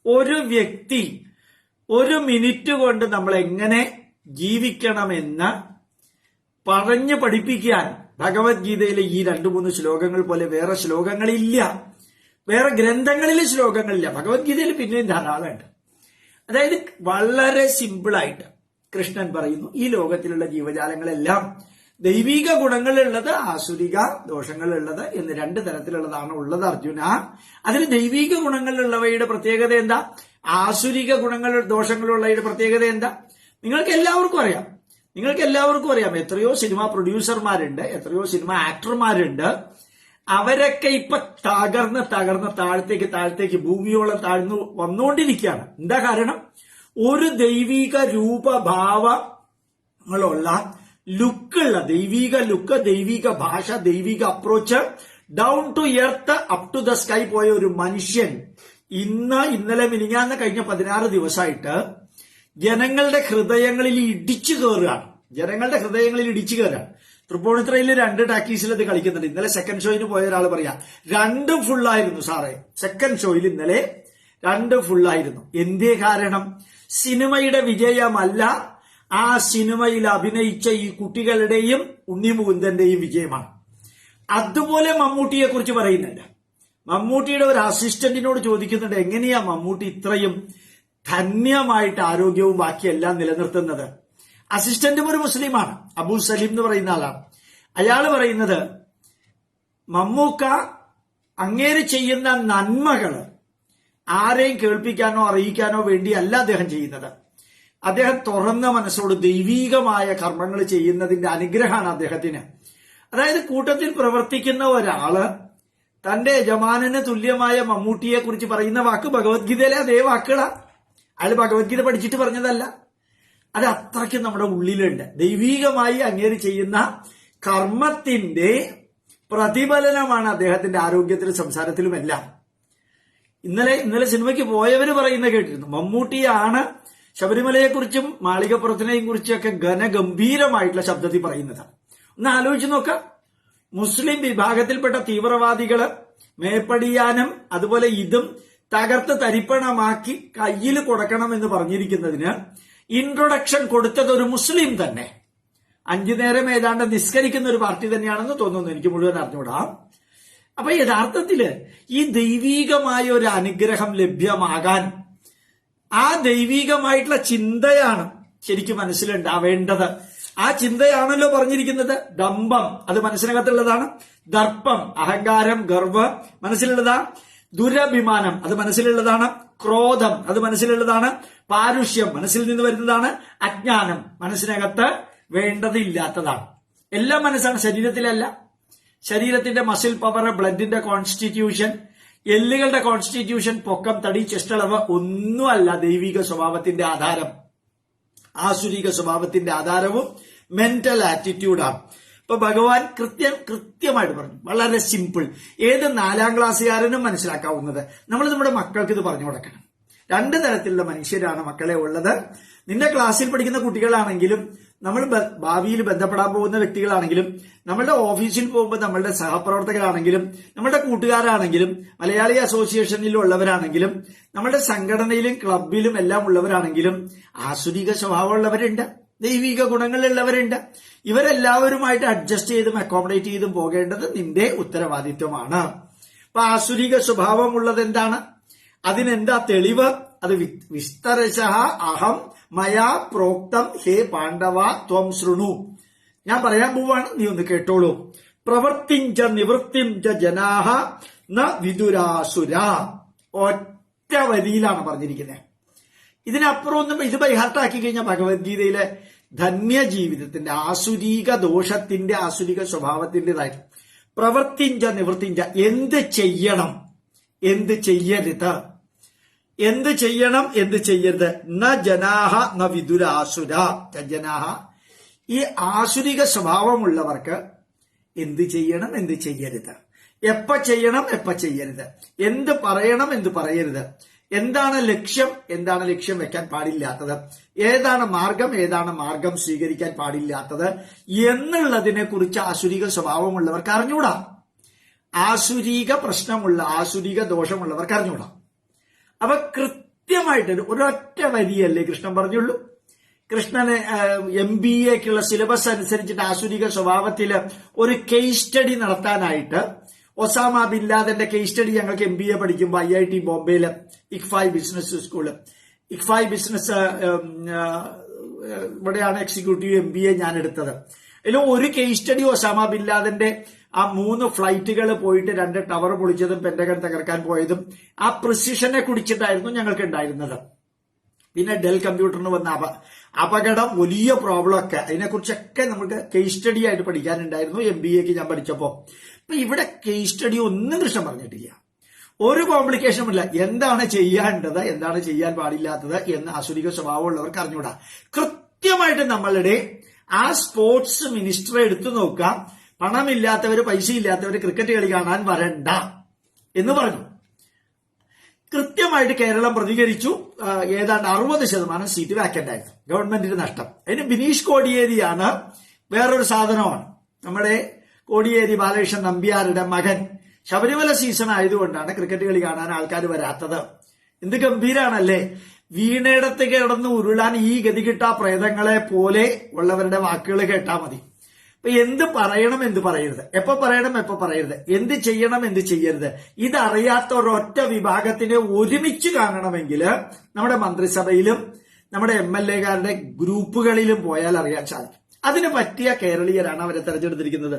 ഒരു വ്യക്തി 1 മിനിറ്റ് കൊണ്ട് നമ്മൾ എങ്ങനെ ജീവിക്കണമെന്ന് പറഞ്ഞു പഠിപ്പിക്കാൻ ഭഗവത്ഗീതയിലെ ഈ 2-3 ശ്ലോകങ്ങൾ പോലെ വേറെ ശ്ലോകങ്ങളില്ല, വേറെ ഗ്രന്ഥങ്ങളിലെ ശ്ലോകങ്ങളില്ല. ഭഗവത്ഗീതയിൽ പിന്നെയും ധാരാളമുണ്ട്. അതായത് വളരെ സിമ്പിളായിട്ട് കൃഷ്ണൻ പറയുന്നു, ഈ ലോകത്തിലുള്ള ജീവജാലങ്ങളെല്ലാം ദൈവിക ഗുണങ്ങളുള്ളത്, ആസുരിക ദോഷങ്ങളുള്ളത് എന്ന് 2 തരത്തിലുള്ളതാണ് ഉള്ളത് അർജുന. അതിൽ ദൈവിക ഗുണങ്ങളുള്ളവയുടെ പ്രത്യേകത എന്താ? ആസുരിക ഗുണങ്ങൾ ദോഷങ്ങളുള്ളവയുടെ പ്രത്യേകത എന്താ? നിങ്ങൾക്ക് എല്ലാവർക്കും അറിയാം. എത്രയോ സിനിമ പ്രൊഡ്യൂസർമാരുണ്ട്, എത്രയോ സിനിമ ആക്ടർമാരുണ്ട്. അവരൊക്കെ ഇപ്പൊ തകർന്ന് താഴത്തേക്ക് ഭൂമിയോളം താഴ്ന്നു വന്നുകൊണ്ടിരിക്കുകയാണ്. എന്താ കാരണം? ഒരു ദൈവിക രൂപഭാവങ്ങളുള്ള ലുക്കുള്ള, ദൈവിക ലുക്ക്, ദൈവിക ഭാഷ, ദൈവിക approach, down to earth up to the sky പോയ ഒരു മനുഷ്യൻ ഇന്നലെ മിനിഞ്ഞാന്ന് കഴിഞ്ഞ 16 ദിവസമായിട്ട് ജനങ്ങളുടെ ഹൃദയങ്ങളിൽ ഇടിച്ചു കയറുകയാണ്. തൃപ്പൂണിത്തുറയിൽ 2 ടാക്കീസിൽ അത് കളിക്കുന്നുണ്ട്. ഇന്നലെ സെക്കൻഡ് ഷോയിന് പോയ ഒരാൾ പറയാ 2 ഫുള്ളായിരുന്നു സാറേ. സെക്കൻഡ് ഷോയിൽ ഇന്നലെ 2 ഫുള്ളായിരുന്നു. എന്തേ കാരണം? സിനിമയുടെ വിജയമല്ല, ആ സിനിമയിൽ അഭിനയിച്ച ഈ കുട്ടികളുടെയും ഉണ്ണി മുകുന്ദന്റെയും വിജയമാണ്. അതുപോലെ മമ്മൂട്ടിയെ കുറിച്ച് പറയുന്നുണ്ട്. മമ്മൂട്ടിയുടെ ഒരു അസിസ്റ്റന്റിനോട് ചോദിക്കുന്നുണ്ട്, എങ്ങനെയാ മമ്മൂട്ടി ഇത്രയും ധന്യമായിട്ട് ആരോഗ്യവും ബാക്കിയെല്ലാം നിലനിർത്തുന്നത്? അസിസ്റ്റന്റും ഒരു മുസ്ലിമാണ്, അബൂ സലീം എന്ന് പറയുന്ന ആളാണ്. അയാള് പറയുന്നത്, മമ്മൂക്ക അങ്ങേര് ചെയ്യുന്ന നന്മകള് ആരെയും കേൾപ്പിക്കാനോ അറിയിക്കാനോ വേണ്ടിയല്ല അദ്ദേഹം ചെയ്യുന്നത്. അദ്ദേഹം തുറന്ന മനസ്സോട് ദൈവീകമായ കർമ്മങ്ങൾ ചെയ്യുന്നതിന്റെ അനുഗ്രഹമാണ് അദ്ദേഹത്തിന്. അതായത് കൂട്ടത്തിൽ പ്രവർത്തിക്കുന്ന ഒരാള് തന്റെ യജമാനന് തുല്യമായ മമ്മൂട്ടിയെ കുറിച്ച് പറയുന്ന വാക്ക് ഭഗവത്ഗീതയിലെ അതേ വാക്കുകളാ. അയാൾ ഭഗവത്ഗീത പഠിച്ചിട്ട് പറഞ്ഞതല്ല, അത് അത്രയ്ക്കും നമ്മുടെ ഉള്ളിലുണ്ട്. ദൈവീകമായി അങ്ങേര് ചെയ്യുന്ന കർമ്മത്തിന്റെ പ്രതിഫലനമാണ് അദ്ദേഹത്തിന്റെ ആരോഗ്യത്തിലും സംസാരത്തിലുമെല്ലാം. ഇന്നലെ സിനിമയ്ക്ക് പോയവര് പറയുന്ന കേട്ടിരുന്നു, മമ്മൂട്ടിയാണ് ശബരിമലയെക്കുറിച്ചും മാളികപ്പുറത്തിനെയും കുറിച്ചൊക്കെ ഘനഗംഭീരമായിട്ടുള്ള ശബ്ദത്തിൽ പറയുന്നത്. ഒന്ന് ആലോചിച്ച് നോക്കാം. മുസ്ലിം വിഭാഗത്തിൽപ്പെട്ട തീവ്രവാദികള് മേപ്പടിയാനും അതുപോലെ ഇതും തകർത്ത് തരിപ്പണമാക്കി കയ്യിൽ കൊടുക്കണം എന്ന് പറഞ്ഞിരിക്കുന്നതിന് ഇൻട്രൊഡക്ഷൻ കൊടുത്തത് ഒരു മുസ്ലിം തന്നെ. 5 നേരം ഏതാണ്ട് നിസ്കരിക്കുന്ന ഒരു പാർട്ടി തന്നെയാണെന്ന് തോന്നുന്നു, എനിക്ക് മുഴുവൻ അറിഞ്ഞുകൂടാ. അപ്പൊ യഥാർത്ഥത്തില് ഈ ദൈവീകമായ ഒരു അനുഗ്രഹം ലഭ്യമാകാൻ ആ ദൈവീകമായിട്ടുള്ള ചിന്തയാണ് ശരിക്കും മനസ്സിലുണ്ടാവേണ്ടത്. ആ ചിന്തയാണല്ലോ പറഞ്ഞിരിക്കുന്നത്. ദമ്പം അത് മനസ്സിനകത്തുള്ളതാണ്. ദർപ്പം അഹങ്കാരം ഗർവം മനസ്സിലുള്ളതാ. ദുരഭിമാനം അത് മനസ്സിലുള്ളതാണ്. ക്രോധം അത് മനസ്സിലുള്ളതാണ്. പാരുഷ്യം മനസ്സിൽ നിന്ന് വരുന്നതാണ്. അജ്ഞാനം മനസ്സിനകത്ത് വേണ്ടതില്ലാത്തതാണ്. എല്ലാം മനസ്സാണ്, ശരീരത്തിലല്ല. ശരീരത്തിന്റെ മസിൽ പവർ, ബ്ലഡിന്റെ കോൺസ്റ്റിറ്റ്യൂഷൻ, എല്ലുകളുടെ കോൺസ്റ്റിറ്റ്യൂഷൻ, പൊക്കം, തടി, ചെസ്റ്റളവ് ഒന്നുമല്ല ദൈവിക സ്വഭാവത്തിന്റെ ആധാരം. ആസുരിക സ്വഭാവത്തിന്റെ ആധാരവും മെന്റൽ ആറ്റിറ്റ്യൂഡാണ്. ഇപ്പൊ ഭഗവാൻ കൃത്യമായിട്ട് പറഞ്ഞു, വളരെ സിമ്പിൾ, ഏത് 4ാം ക്ലാസ്സുകാരനും മനസ്സിലാക്കാവുന്നത്. നമ്മൾ നമ്മുടെ മക്കൾക്ക് ഇത് പറഞ്ഞു കൊടുക്കണം. 2 തരത്തിലുള്ള മനുഷ്യരാണ് മക്കളെ ഉള്ളത്. നിന്റെ ക്ലാസ്സിൽ പഠിക്കുന്ന കുട്ടികളാണെങ്കിലും, നമ്മൾ ഭാവിയിൽ ബന്ധപ്പെടാൻ പോകുന്ന വ്യക്തികളാണെങ്കിലും, നമ്മളുടെ ഓഫീസിൽ പോകുമ്പോൾ നമ്മളുടെ സഹപ്രവർത്തകരാണെങ്കിലും, നമ്മളുടെ കൂട്ടുകാരാണെങ്കിലും, മലയാളി അസോസിയേഷനിലുള്ളവരാണെങ്കിലും, നമ്മളുടെ സംഘടനയിലും ക്ലബിലും എല്ലാം ഉള്ളവരാണെങ്കിലും ആസുരിക സ്വഭാവമുള്ളവരുണ്ട്, ദൈവിക ഗുണങ്ങളുള്ളവരുണ്ട്. ഇവരെല്ലാവരുമായിട്ട് അഡ്ജസ്റ്റ് ചെയ്തും അക്കോമഡേറ്റ് ചെയ്തും പോകേണ്ടത് നിന്റെ ഉത്തരവാദിത്വമാണ്. അപ്പൊ ആസുരിക സ്വഭാവമുള്ളത് എന്താണ്? അതിനെന്താ തെളിവ്? അത് വിസ്തരശഃ അഹം മയാ പ്രോക്തം ഹേ പാണ്ഡവ ത്വം ശൃണു. ഞാൻ പറയാൻ പോവാണ്, നീ ഒന്ന് കേട്ടോളൂ. പ്രവൃത്തിഞ്ച നിവൃത്തിഞ്ച ജനാഹ ന വിദുരാസുര. ഒറ്റ വരിയിലാണ് പറഞ്ഞിരിക്കുന്നത്. ഇതിനപ്പുറം ഒന്നും ഇത് ബൈഹാർട്ടാക്കി കഴിഞ്ഞാൽ ഭഗവത്ഗീതയിലെ ധന്യജീവിതത്തിന്റെ ആസുരീക ദോഷത്തിന്റെ ആസുരിക സ്വഭാവത്തിൻ്റെതായിട്ട് പ്രവൃത്തിഞ്ച നിവൃത്തിഞ്ച, എന്ത് ചെയ്യണം എന്ത് ചെയ്യരുത്, എന്ത് ചെയ്യണം എന്ത് ചെയ്യരുത്. ന ജനാഹ ന വിദുരാസുര. ജനാഹ ഈ ആസുരിക സ്വഭാവമുള്ളവർക്ക് എന്ത് ചെയ്യണം എന്ത് ചെയ്യരുത്, എപ്പ ചെയ്യണം എപ്പ ചെയ്യരുത്, എന്ത് പറയണം എന്ത് പറയരുത്, എന്താണ് ലക്ഷ്യം എന്താണ് ലക്ഷ്യം വെക്കാൻ പാടില്ലാത്തത്, ഏതാണ് മാർഗം സ്വീകരിക്കാൻ പാടില്ലാത്തത് എന്നുള്ളതിനെ കുറിച്ച് ആസുരിക സ്വഭാവമുള്ളവർക്ക് അറിഞ്ഞൂടാ. ആസുരിക പ്രശ്നമുള്ള ആസുരിക ദോഷമുള്ളവർക്ക് അറിഞ്ഞൂടാ. അപ്പൊ കൃത്യമായിട്ട് ഒരൊറ്റ വരിയല്ലേ കൃഷ്ണൻ പറഞ്ഞുള്ളൂ. കൃഷ്ണന് MBAക്കുള്ള സിലബസ് അനുസരിച്ചിട്ട് ആസുരിക സ്വഭാവത്തില് ഒരു കേസ് സ്റ്റഡി നടത്താനായിട്ട് ഒസാമ ബിൻ ലാദന്റെ കേസ് സ്റ്റഡി ഞങ്ങൾക്ക് MBA പഠിക്കുമ്പോൾ IIT ബോംബെയില് ഇക്ഫായ് ബിസിനസ് സ്കൂള്, ഇക്ഫായ് ബിസിനസ് ഇവിടെയാണ് എക്സിക്യൂട്ടീവ് MBA ഞാൻ എടുത്തത്. അതിൽ ഒരു കേസ് സ്റ്റഡി ഒസാമ ബിൻ ലാദന്റെ ആ 3 ഫ്ലൈറ്റുകൾ പോയിട്ട് 2 ടവർ പൊളിച്ചതും പെന്റഗൺ തകർക്കാൻ പോയതും ആ പ്രിസിഷനെ കുറിച്ചിട്ടായിരുന്നു ഞങ്ങൾക്ക് ഉണ്ടായിരുന്നത്. പിന്നെ ഡെൽ കമ്പ്യൂട്ടറിന് വന്ന അപകടം, വലിയ പ്രോബ്ലം ഒക്കെ, അതിനെക്കുറിച്ചൊക്കെ നമുക്ക് കേസ് സ്റ്റഡി ആയിട്ട് പഠിക്കാനുണ്ടായിരുന്നു MBAക്ക് ഞാൻ പഠിച്ചപ്പോ. അപ്പൊ ഇവിടെ കേസ് സ്റ്റഡി ഒന്നും കൃഷ്ണൻ പറഞ്ഞിട്ടില്ല, ഒരു കോംപ്ലിക്കേഷനും ഇല്ല. എന്താണ് ചെയ്യേണ്ടത് എന്താണ് ചെയ്യാൻ പാടില്ലാത്തത് എന്ന് ആസുരിക സ്വഭാവമുള്ളവർക്ക് അറിഞ്ഞൂടാ. കൃത്യമായിട്ട് നമ്മളുടെ ആ സ്പോർട്സ് മിനിസ്റ്ററെ എടുത്തു നോക്കാം. പണമില്ലാത്തവര് പൈസ ഇല്ലാത്തവര് ക്രിക്കറ്റ് കളി കാണാൻ വരണ്ട എന്ന് പറഞ്ഞു. കൃത്യമായിട്ട് കേരളം പ്രതികരിച്ചു. ഏതാണ്ട് 60% സീറ്റ് വാക്കന്റ് ആയിരുന്നു, ഗവൺമെന്റിന് നഷ്ടം. അതിന് ബിനീഷ് കോടിയേരിയാണ് വേറൊരു സാധനമാണ്. നമ്മുടെ കോടിയേരി ബാലകൃഷ്ണൻ നമ്പ്യാരുടെ മകൻ. ശബരിമല സീസൺ ആയതുകൊണ്ടാണ് ക്രിക്കറ്റ് കളി കാണാൻ ആൾക്കാർ വരാത്തത്. എന്ത് ഗംഭീരാണല്ലേ. വീണയിടത്ത് കിടന്ന് ഉരുളാൻ ഈ ഗതികിട്ട പ്രേതങ്ങളെ പോലെ ഉള്ളവരുടെ വാക്കുകൾ കേട്ടാ മതി. അപ്പൊ എന്ത് പറയണം എന്ത് പറയരുത്, എപ്പോ പറയണം എപ്പോ പറയരുത്, എന്ത് ചെയ്യണം എന്ത് ചെയ്യരുത്, ഇതറിയാത്ത ഒരൊറ്റ വിഭാഗത്തിനെ ഒരുമിച്ച് കാണണമെങ്കിൽ നമ്മുടെ മന്ത്രിസഭയിലും നമ്മുടെ MLA-കാരുടെ ഗ്രൂപ്പുകളിലും പോയാൽ അറിയാൻ സാധിക്കും. അതിന് പറ്റിയ കേരളീയരാണ് അവരെ തെരഞ്ഞെടുത്തിരിക്കുന്നത്.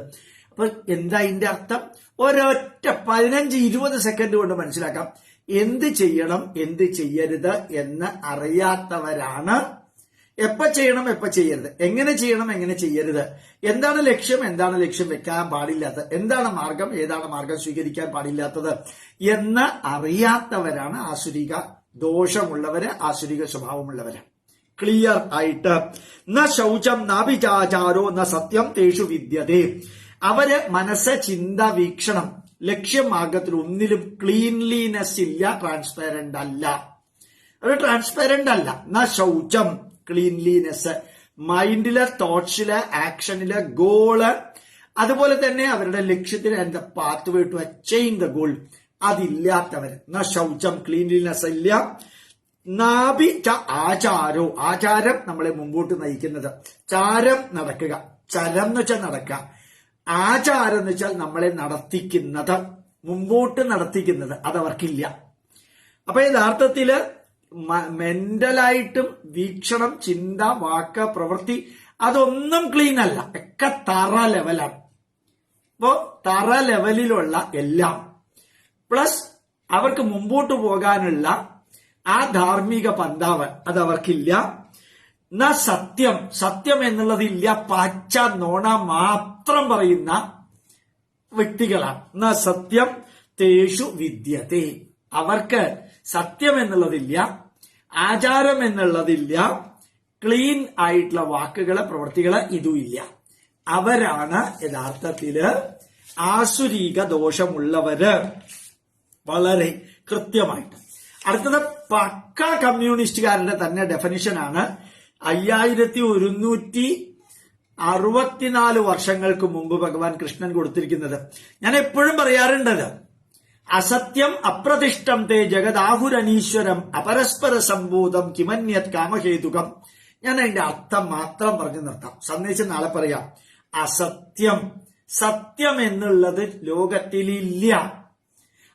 അപ്പൊ എന്താ ഇതിന്റെ അർത്ഥം? ഒരൊറ്റ 15-20 സെക്കൻഡ് കൊണ്ട് മനസ്സിലാക്കാം എന്ത് ചെയ്യണം എന്ത് ചെയ്യരുത് എന്ന് അറിയാത്തവരാണ്. എപ്പ ചെയ്യണം എപ്പ ചെയ്യരുത്, എങ്ങനെ ചെയ്യണം എങ്ങനെ ചെയ്യരുത്, എന്താണ് ലക്ഷ്യം വെക്കാൻ പാടില്ലാത്തത്, എന്താണ് മാർഗം ഏതാണ് മാർഗം സ്വീകരിക്കാൻ പാടില്ലാത്തത് എന്ന് അറിയാത്തവരാണ് ആസുരിക ദോഷമുള്ളവര്, ആസുരിക സ്വഭാവമുള്ളവര്. ക്ലിയർ ആയിട്ട് ന ശൗചം നാഭിചാചാരോ ന സത്യം തേഷു വിദ്യതേ. അവര് മനസ്സ്, ചിന്ത, വീക്ഷണം, ലക്ഷ്യം, മാർഗത്തിൽ ഒന്നിലും ക്ലീൻലിനെസ് ഇല്ല, ട്രാൻസ്പെറന്റ് അല്ല. അത് ട്രാൻസ്പെറന്റ് അല്ല. ന ശൗചം ക്ലീൻലിനെസ്, മൈൻഡിലെ തോട്ട്സില് ആക്ഷനില് ഗോള് അതുപോലെ തന്നെ അവരുടെ ലക്ഷ്യത്തിന് and the path way to achieve the goal അതില്ലാത്തവർ. ശൗചം ക്ലീൻലിനെസ് ഇല്ല. നാഭി ആചാരോ, ആചാരം നമ്മളെ മുമ്പോട്ട് നയിക്കുന്നത്. ചാരം നടക്കുക, ചരം എന്ന് വെച്ചാൽ നടക്കുക. ആചാരം എന്ന് വെച്ചാൽ നമ്മളെ നടത്തിക്കുന്നത്, മുമ്പോട്ട് നടത്തിക്കുന്നത്, അതവർക്കില്ല. അപ്പൊ യഥാർത്ഥത്തില് മെന്റലായിട്ടും വീക്ഷണം, ചിന്ത, വാക്ക്, പ്രവൃത്തി അതൊന്നും ക്ലീൻ അല്ല, ഒക്കെ തറ ലെവലാണ്. അപ്പോ തറ ലെവലിലുള്ള എല്ലാം പ്ലസ് അവർക്ക് മുമ്പോട്ട് പോകാനുള്ള ആ ധാർമ്മിക പന്താവ് അതവർക്കില്ല. സത്യം, സത്യം എന്നുള്ളതില്ല, പച്ച നോണ മാത്രം പറയുന്ന വ്യക്തികളാണ്. സത്യം തേഷു വിദ്യത്തെ, അവർക്ക് സത്യം എന്നുള്ളതില്ല, ആചാരം എന്നുള്ളതില്ല, ക്ലീൻ ആയിട്ടുള്ള വാക്കുകള്, പ്രവൃത്തികള് ഇതുമില്ല. അവരാണ് യഥാർത്ഥത്തില് ആസുരീക ദോഷമുള്ളവര്. വളരെ കൃത്യമായിട്ട്. അടുത്തത് പക്ക കമ്മ്യൂണിസ്റ്റുകാരുടെ തന്നെ ഡെഫിനിഷനാണ് 5164 വർഷങ്ങൾക്ക് മുമ്പ് ഭഗവാൻ കൃഷ്ണൻ കൊടുത്തിരിക്കുന്നത്. ഞാൻ എപ്പോഴും പറയാറുണ്ടത്, അസത്യം അപ്രതിഷ്ഠം തേ ജഗദാഹുരനീശ്വരം അപരസ്പര സംഭൂതം കിമന്യത് കാമഹേതുകം. ഞാൻ അതിന്റെ അർത്ഥം മാത്രം പറഞ്ഞു നിർത്താം, സന്ദേശം നാളെ പറയാം. അസത്യം, സത്യം എന്നുള്ളത് ലോകത്തിലില്ല.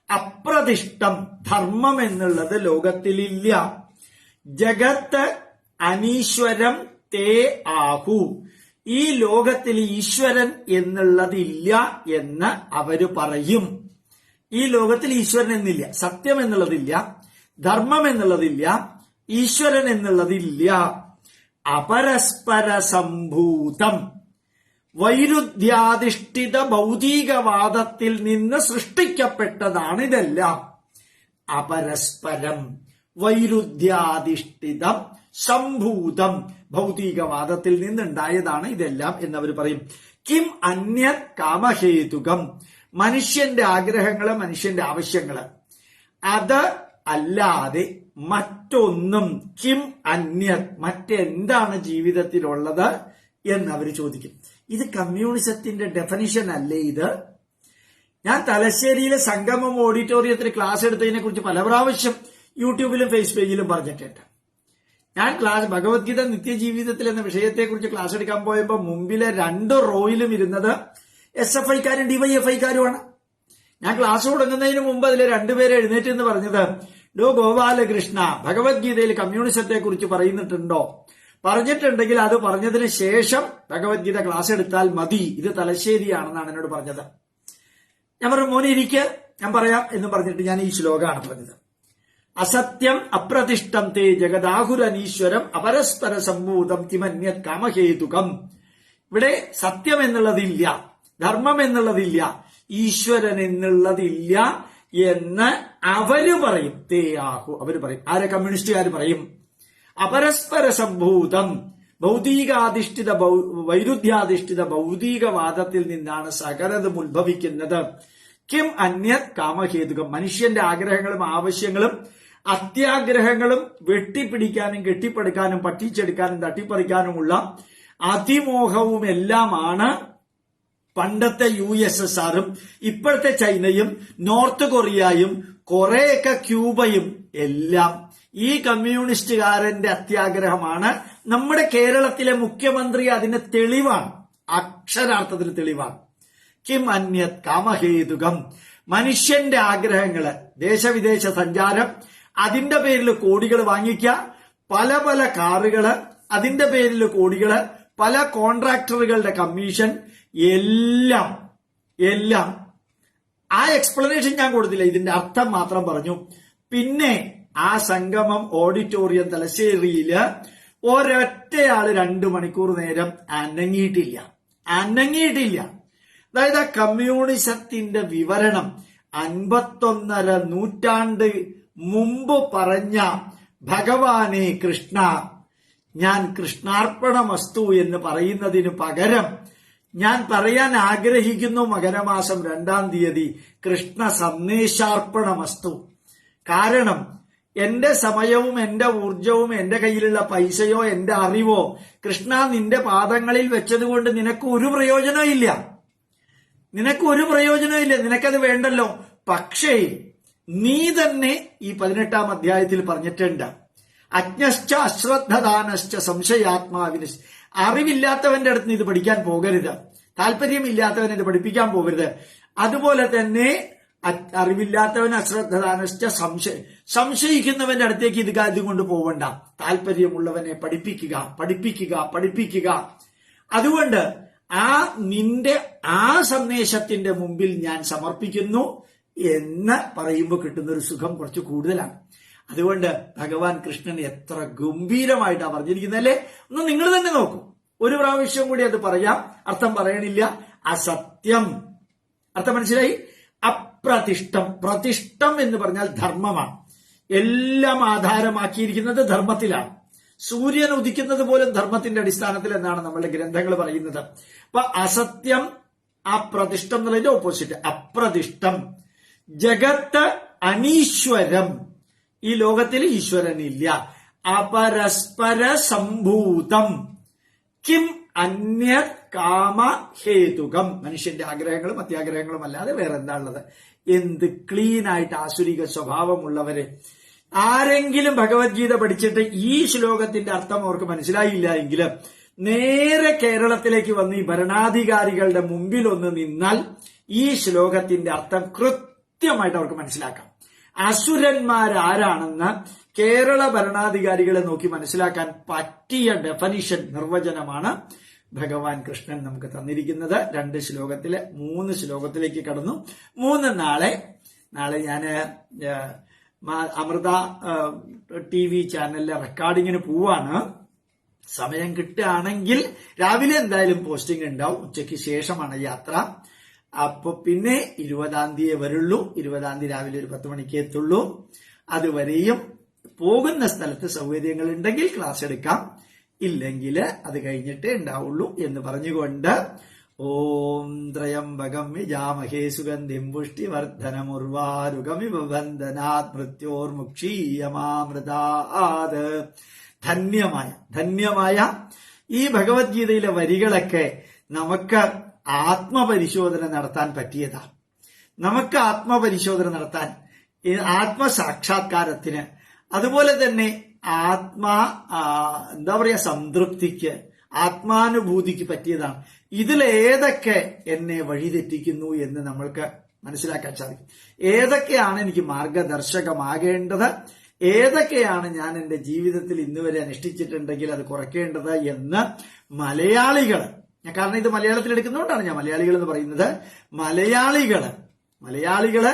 അപ്രതിഷ്ഠം, ധർമ്മം എന്നുള്ളത് ലോകത്തിലില്ല. ജഗത്ത് അനീശ്വരം തേ ആഹു, ഈ ലോകത്തിൽ ഈശ്വരൻ എന്നുള്ളതില്ല എന്ന് അവര് പറയും. ഈ ലോകത്തിൽ ഈശ്വരൻ എന്നില്ല, സത്യം എന്നുള്ളതില്ല, ധർമ്മം എന്നുള്ളതില്ല, ഈശ്വരൻ എന്നുള്ളതില്ല. അപരസ്പര സംഭൂതം, വൈരുദ്ധ്യാധിഷ്ഠിത ഭൗതികവാദത്തിൽ നിന്ന് സൃഷ്ടിക്കപ്പെട്ടതാണ് ഇതെല്ലാം. അപരസ്പരം, വൈരുദ്ധ്യാധിഷ്ഠിതം, സംഭൂതം, ഭൗതികവാദത്തിൽ നിന്നുണ്ടായതാണ് ഇതെല്ലാം എന്നവർ പറയും. കിം അന്യത് കാമഹേതുകം, മനുഷ്യന്റെ ആഗ്രഹങ്ങള്, മനുഷ്യന്റെ ആവശ്യങ്ങള്, അത് അല്ലാതെ മറ്റൊന്നും. കിം അന്യത്, മറ്റെന്താണ് ജീവിതത്തിലുള്ളത് എന്നവർ ചോദിക്കും. ഇത് കമ്മ്യൂണിസത്തിന്റെ ഡെഫിനിഷൻ അല്ലേ ഇത്? ഞാൻ തലശ്ശേരിയിലെ സംഗമം ഓഡിറ്റോറിയത്തിൽ ക്ലാസ് എടുത്തതിനെ കുറിച്ച് പല പ്രാവശ്യം യൂട്യൂബിലും ഫേസ് പേജിലും പറഞ്ഞിട്ടുണ്ട്. ഞാൻ ഭഗവത്ഗീത നിത്യജീവിതത്തിൽ എന്ന വിഷയത്തെക്കുറിച്ച് ക്ലാസ് എടുക്കാൻ പോയപ്പോൾ മുമ്പിലെ 2 റോയിലും ഇരുന്നത് SFIക്കാരും DYFIക്കാരുമാണ്. ഞാൻ ക്ലാസ് തുടങ്ങുന്നതിന് മുമ്പ് അതിലെ 2 പേരെ എഴുന്നേറ്റ് എന്ന് പറഞ്ഞത്, ഡോ ഗോപാലകൃഷ്ണ, ഭഗവത്ഗീതയിൽ കമ്മ്യൂണിസത്തെ കുറിച്ച് പറയുന്നിട്ടുണ്ടോ? പറഞ്ഞിട്ടുണ്ടെങ്കിൽ അത് പറഞ്ഞതിന് ശേഷം ഭഗവത്ഗീത ക്ലാസ് എടുത്താൽ മതി, ഇത് തലശ്ശേരിയാണെന്നാണ് എന്നോട് പറഞ്ഞത്. ഞാൻ പറഞ്ഞു, മോനെ ഇരിക്ക്, ഞാൻ പറയാം എന്ന് പറഞ്ഞിട്ട് ഞാൻ ഈ ശ്ലോകമാണ് പറഞ്ഞത്. അസത്യം അപ്രതിഷ്ഠം തേ ജഗദാഹുരനീശ്വരം അപരസ്പര സംഭൂതം കിമന്യത് കാമഹേതുകം. ഇവിടെ സത്യം എന്നുള്ളതില്ല, ധർമ്മം എന്നുള്ളതില്ല, ഈശ്വരൻ എന്നുള്ളതില്ല എന്ന് അവര് പറയും. തേ ആഹു, അവര് പറയും. ആരെ? കമ്മ്യൂണിസ്റ്റുകാർ പറയും. അപരസ്പര സംഭൂതം, ഭൗതികാധിഷ്ഠിത വൈരുദ്ധ്യാധിഷ്ഠിത ഭൗതികവാദത്തിൽ നിന്നാണ് സകലതും ഉത്ഭവിക്കുന്നത്. കിം അന്യത് കാമഹേതുകം, മനുഷ്യന്റെ ആഗ്രഹങ്ങളും ആവശ്യങ്ങളും അത്യാഗ്രഹങ്ങളും വെട്ടിപ്പിടിക്കാനും കെട്ടിപ്പടുക്കാനും പറ്റിച്ചെടുക്കാനും തട്ടിപ്പറിക്കാനുമുള്ള അതിമോഹവും എല്ലാമാണ് പണ്ടത്തെ USSRും ഇപ്പോഴത്തെ ചൈനയും നോർത്ത് കൊറിയയും കുറെയൊക്കെ ക്യൂബയും എല്ലാം. ഈ കമ്മ്യൂണിസ്റ്റുകാരന്റെ അത്യാഗ്രഹമാണ്. നമ്മുടെ കേരളത്തിലെ മുഖ്യമന്ത്രി അതിന് തെളിവാണ്, അക്ഷരാർത്ഥത്തിൽ തെളിവാണ്. കിം അന്യത് കാമഹേതുകം, മനുഷ്യന്റെ ആഗ്രഹങ്ങള്, ദേശവിദേശ സഞ്ചാരം, അതിന്റെ പേരിൽ കോടികൾ വാങ്ങിക്കുക, പല പല കാറുകള്, അതിന്റെ പേരിൽ കോടികള്, പല കോൺട്രാക്ടറുകളുടെ കമ്മീഷൻ, എല്ലാം എല്ലാം. ആ എക്സ്പ്ലനേഷൻ ഞാൻ കൊടുത്തില്ല, ഇതിന്റെ അർത്ഥം മാത്രം പറഞ്ഞു. പിന്നെ ആ സംഗമം ഓഡിറ്റോറിയം തലശ്ശേരിയില് ഒരൊറ്റയാള് 2 മണിക്കൂർ നേരം അനങ്ങിയിട്ടില്ല. അതായത് ആ കമ്മ്യൂണിസത്തിന്റെ വിവരണം 51.5 നൂറ്റാണ്ട് മുമ്പ് പറഞ്ഞ ഭഗവാനെ കൃഷ്ണ, ഞാൻ കൃഷ്ണാർപ്പണമസ്തു എന്ന് പറയുന്നതിന് പകരം ഞാൻ പറയാൻ ആഗ്രഹിക്കുന്നു മകരമാസം 2-ാം തീയതി കൃഷ്ണ സന്ദേശാർപ്പണമസ്തു. കാരണം എന്റെ സമയവും എന്റെ ഊർജവും എന്റെ കയ്യിലുള്ള പൈസയോ എന്റെ അറിവോ കൃഷ്ണ നിന്റെ പാദങ്ങളിൽ വെച്ചതുകൊണ്ട് നിനക്ക് ഒരു പ്രയോജനവും ഇല്ല. നിനക്ക് ഒരു പ്രയോജനവും ഇല്ല, നിനക്കത് വേണ്ടല്ലോ. പക്ഷേ നീ തന്നെ ഈ 18-ാം അധ്യായത്തിൽ പറഞ്ഞിട്ടുണ്ട്, അജ്ഞശ്ച അശ്രദ്ധദാനശ്ച സംശയാത്മാവിന്. അറിവില്ലാത്തവന്റെ അടുത്ത് നീ ഇത് പഠിക്കാൻ പോകരുത്, താല്പര്യമില്ലാത്തവനെ ഇത് പഠിപ്പിക്കാൻ പോകരുത്. അതുപോലെ തന്നെ അറിവില്ലാത്തവൻ അശ്രദ്ധദാനശ്ച സംശയിക്കുന്നവന്റെ അടുത്തേക്ക് ഇത് കൊണ്ട് പോവണ്ട. താല്പര്യമുള്ളവനെ പഠിപ്പിക്കുക, പഠിപ്പിക്കുക, പഠിപ്പിക്കുക. അതുകൊണ്ട് നിന്റെ ആ സന്ദേശത്തിന്റെ മുമ്പിൽ ഞാൻ സമർപ്പിക്കുന്നു എന്ന് പറയുമ്പോൾ കിട്ടുന്ന ഒരു സുഖം കുറച്ച് കൂടുതലാണ്. അതുകൊണ്ട് ഭഗവാൻ കൃഷ്ണൻ എത്ര ഗംഭീരമായിട്ടാണ് പറഞ്ഞിരിക്കുന്നല്ലേ. ഒന്ന് നിങ്ങൾ തന്നെ നോക്കൂ, ഒരു പ്രാവശ്യം കൂടി അത് പറയാം, അർത്ഥം പറയണില്ല. അസത്യം, അർത്ഥം മനസ്സിലായി. അപ്രതിഷ്ഠം, പ്രതിഷ്ഠം എന്ന് പറഞ്ഞാൽ ധർമ്മമാണ്. എല്ലാം ആധാരമാക്കിയിരിക്കുന്നത് ധർമ്മത്തിലാണ്. സൂര്യൻ ഉദിക്കുന്നത് പോലും ധർമ്മത്തിന്റെ അടിസ്ഥാനത്തിൽ എന്നാണ് നമ്മളുടെ ഗ്രന്ഥങ്ങൾ പറയുന്നത്. അപ്പൊ അസത്യം, അപ്രതിഷ്ഠം എന്നുള്ളതിന്റെ ഓപ്പോസിറ്റ് അപ്രതിഷ്ഠം. ജഗത്ത് അനീശ്വരം, ഈ ലോകത്തിൽ ഈശ്വരനില്ല. അപരസ്പര സംഭൂതം, കിം അന്യ കാമ ഹേതുകം. മനുഷ്യന്റെ ആഗ്രഹങ്ങളും അത്യാഗ്രഹങ്ങളും അല്ലാതെ വേറെ എന്താ ഉള്ളത്? എന്ത് ക്ലീൻ ആയിട്ട് ആസുരിക സ്വഭാവമുള്ളവര്. ആരെങ്കിലും ഭഗവത്ഗീത പഠിച്ചിട്ട് ഈ ശ്ലോകത്തിന്റെ അർത്ഥം അവർക്ക് മനസ്സിലായില്ല എങ്കിൽ നേരെ കേരളത്തിലേക്ക് വന്ന് ഈ ഭരണാധികാരികളുടെ മുമ്പിൽ ഒന്ന് നിന്നാൽ ഈ ശ്ലോകത്തിന്റെ അർത്ഥം കൃത്യമായിട്ട് അവർക്ക് മനസ്സിലാക്കാം. അസുരന്മാരാരാണെന്ന് കേരള ഭരണാധികാരികളെ നോക്കി മനസ്സിലാക്കാൻ പറ്റിയ ഡെഫനിഷൻ, നിർവചനമാണ് ഭഗവാൻ കൃഷ്ണൻ നമുക്ക് തന്നിരിക്കുന്നത്. 2 ശ്ലോകത്തിലെ 3 ശ്ലോകത്തിലേക്ക് കടന്നു. 3 നാളെ ഞാൻ അമൃത TV ചാനലിലെ റെക്കോർഡിങ്ങിന് പോവാണ്. സമയം കിട്ടുകയാണെങ്കിൽ രാവിലെ എന്തായാലും പോസ്റ്റിംഗ് ഉണ്ടാവും, ഉച്ചയ്ക്ക് ശേഷമാണ് യാത്ര. അപ്പൊ പിന്നെ 20-ാം തീയതി വരുള്ളൂ. 20-ാം തീയതി രാവിലെ ഒരു 10 മണിക്ക് എത്തുള്ളൂ. അതുവരെയും പോകുന്ന സ്ഥലത്ത് സൗകര്യങ്ങൾ ഉണ്ടെങ്കിൽ ക്ലാസ് എടുക്കാം, ഇല്ലെങ്കിൽ അത് കഴിഞ്ഞിട്ടേ ഉണ്ടാവുള്ളൂ എന്ന് പറഞ്ഞുകൊണ്ട് ഓം ത്രയംബകം യജാമഹേ സുഗന്ധിം പുഷ്ടിവർദ്ധനമുർവാരുകമിവ ബന്ധനാത് മൃത്യോർമുക്ഷീയമാമൃതാത്. ധന്യമായ ഈ ഭഗവത്ഗീതയിലെ വരികളൊക്കെ നമുക്ക് ആത്മപരിശോധന നടത്താൻ പറ്റിയതാ. നമുക്ക് ആത്മപരിശോധന നടത്താൻ, ആത്മസാക്ഷാത്കാരത്തിന്, അതുപോലെ തന്നെ സംതൃപ്തിക്ക്, ആത്മാനുഭൂതിക്ക് പറ്റിയതാണ്. ഇതിലേതൊക്കെ എന്നെ വഴിതെറ്റിക്കുന്നു എന്ന് നമ്മൾക്ക് മനസ്സിലാക്കാൻ സാധിക്കും. ഏതൊക്കെയാണ് എനിക്ക് മാർഗദർശകമാകേണ്ടത്, ഏതൊക്കെയാണ് ഞാൻ എന്റെ ജീവിതത്തിൽ ഇന്നുവരെ അനുഷ്ഠിച്ചിട്ടുണ്ടെങ്കിൽ അത് കുറയ്ക്കേണ്ടത് എന്ന് മലയാളികൾ, കാരണം ഇത് മലയാളത്തിൽ എടുക്കുന്നതുകൊണ്ടാണ് ഞാൻ മലയാളികൾ എന്ന് പറയുന്നത്. മലയാളികള്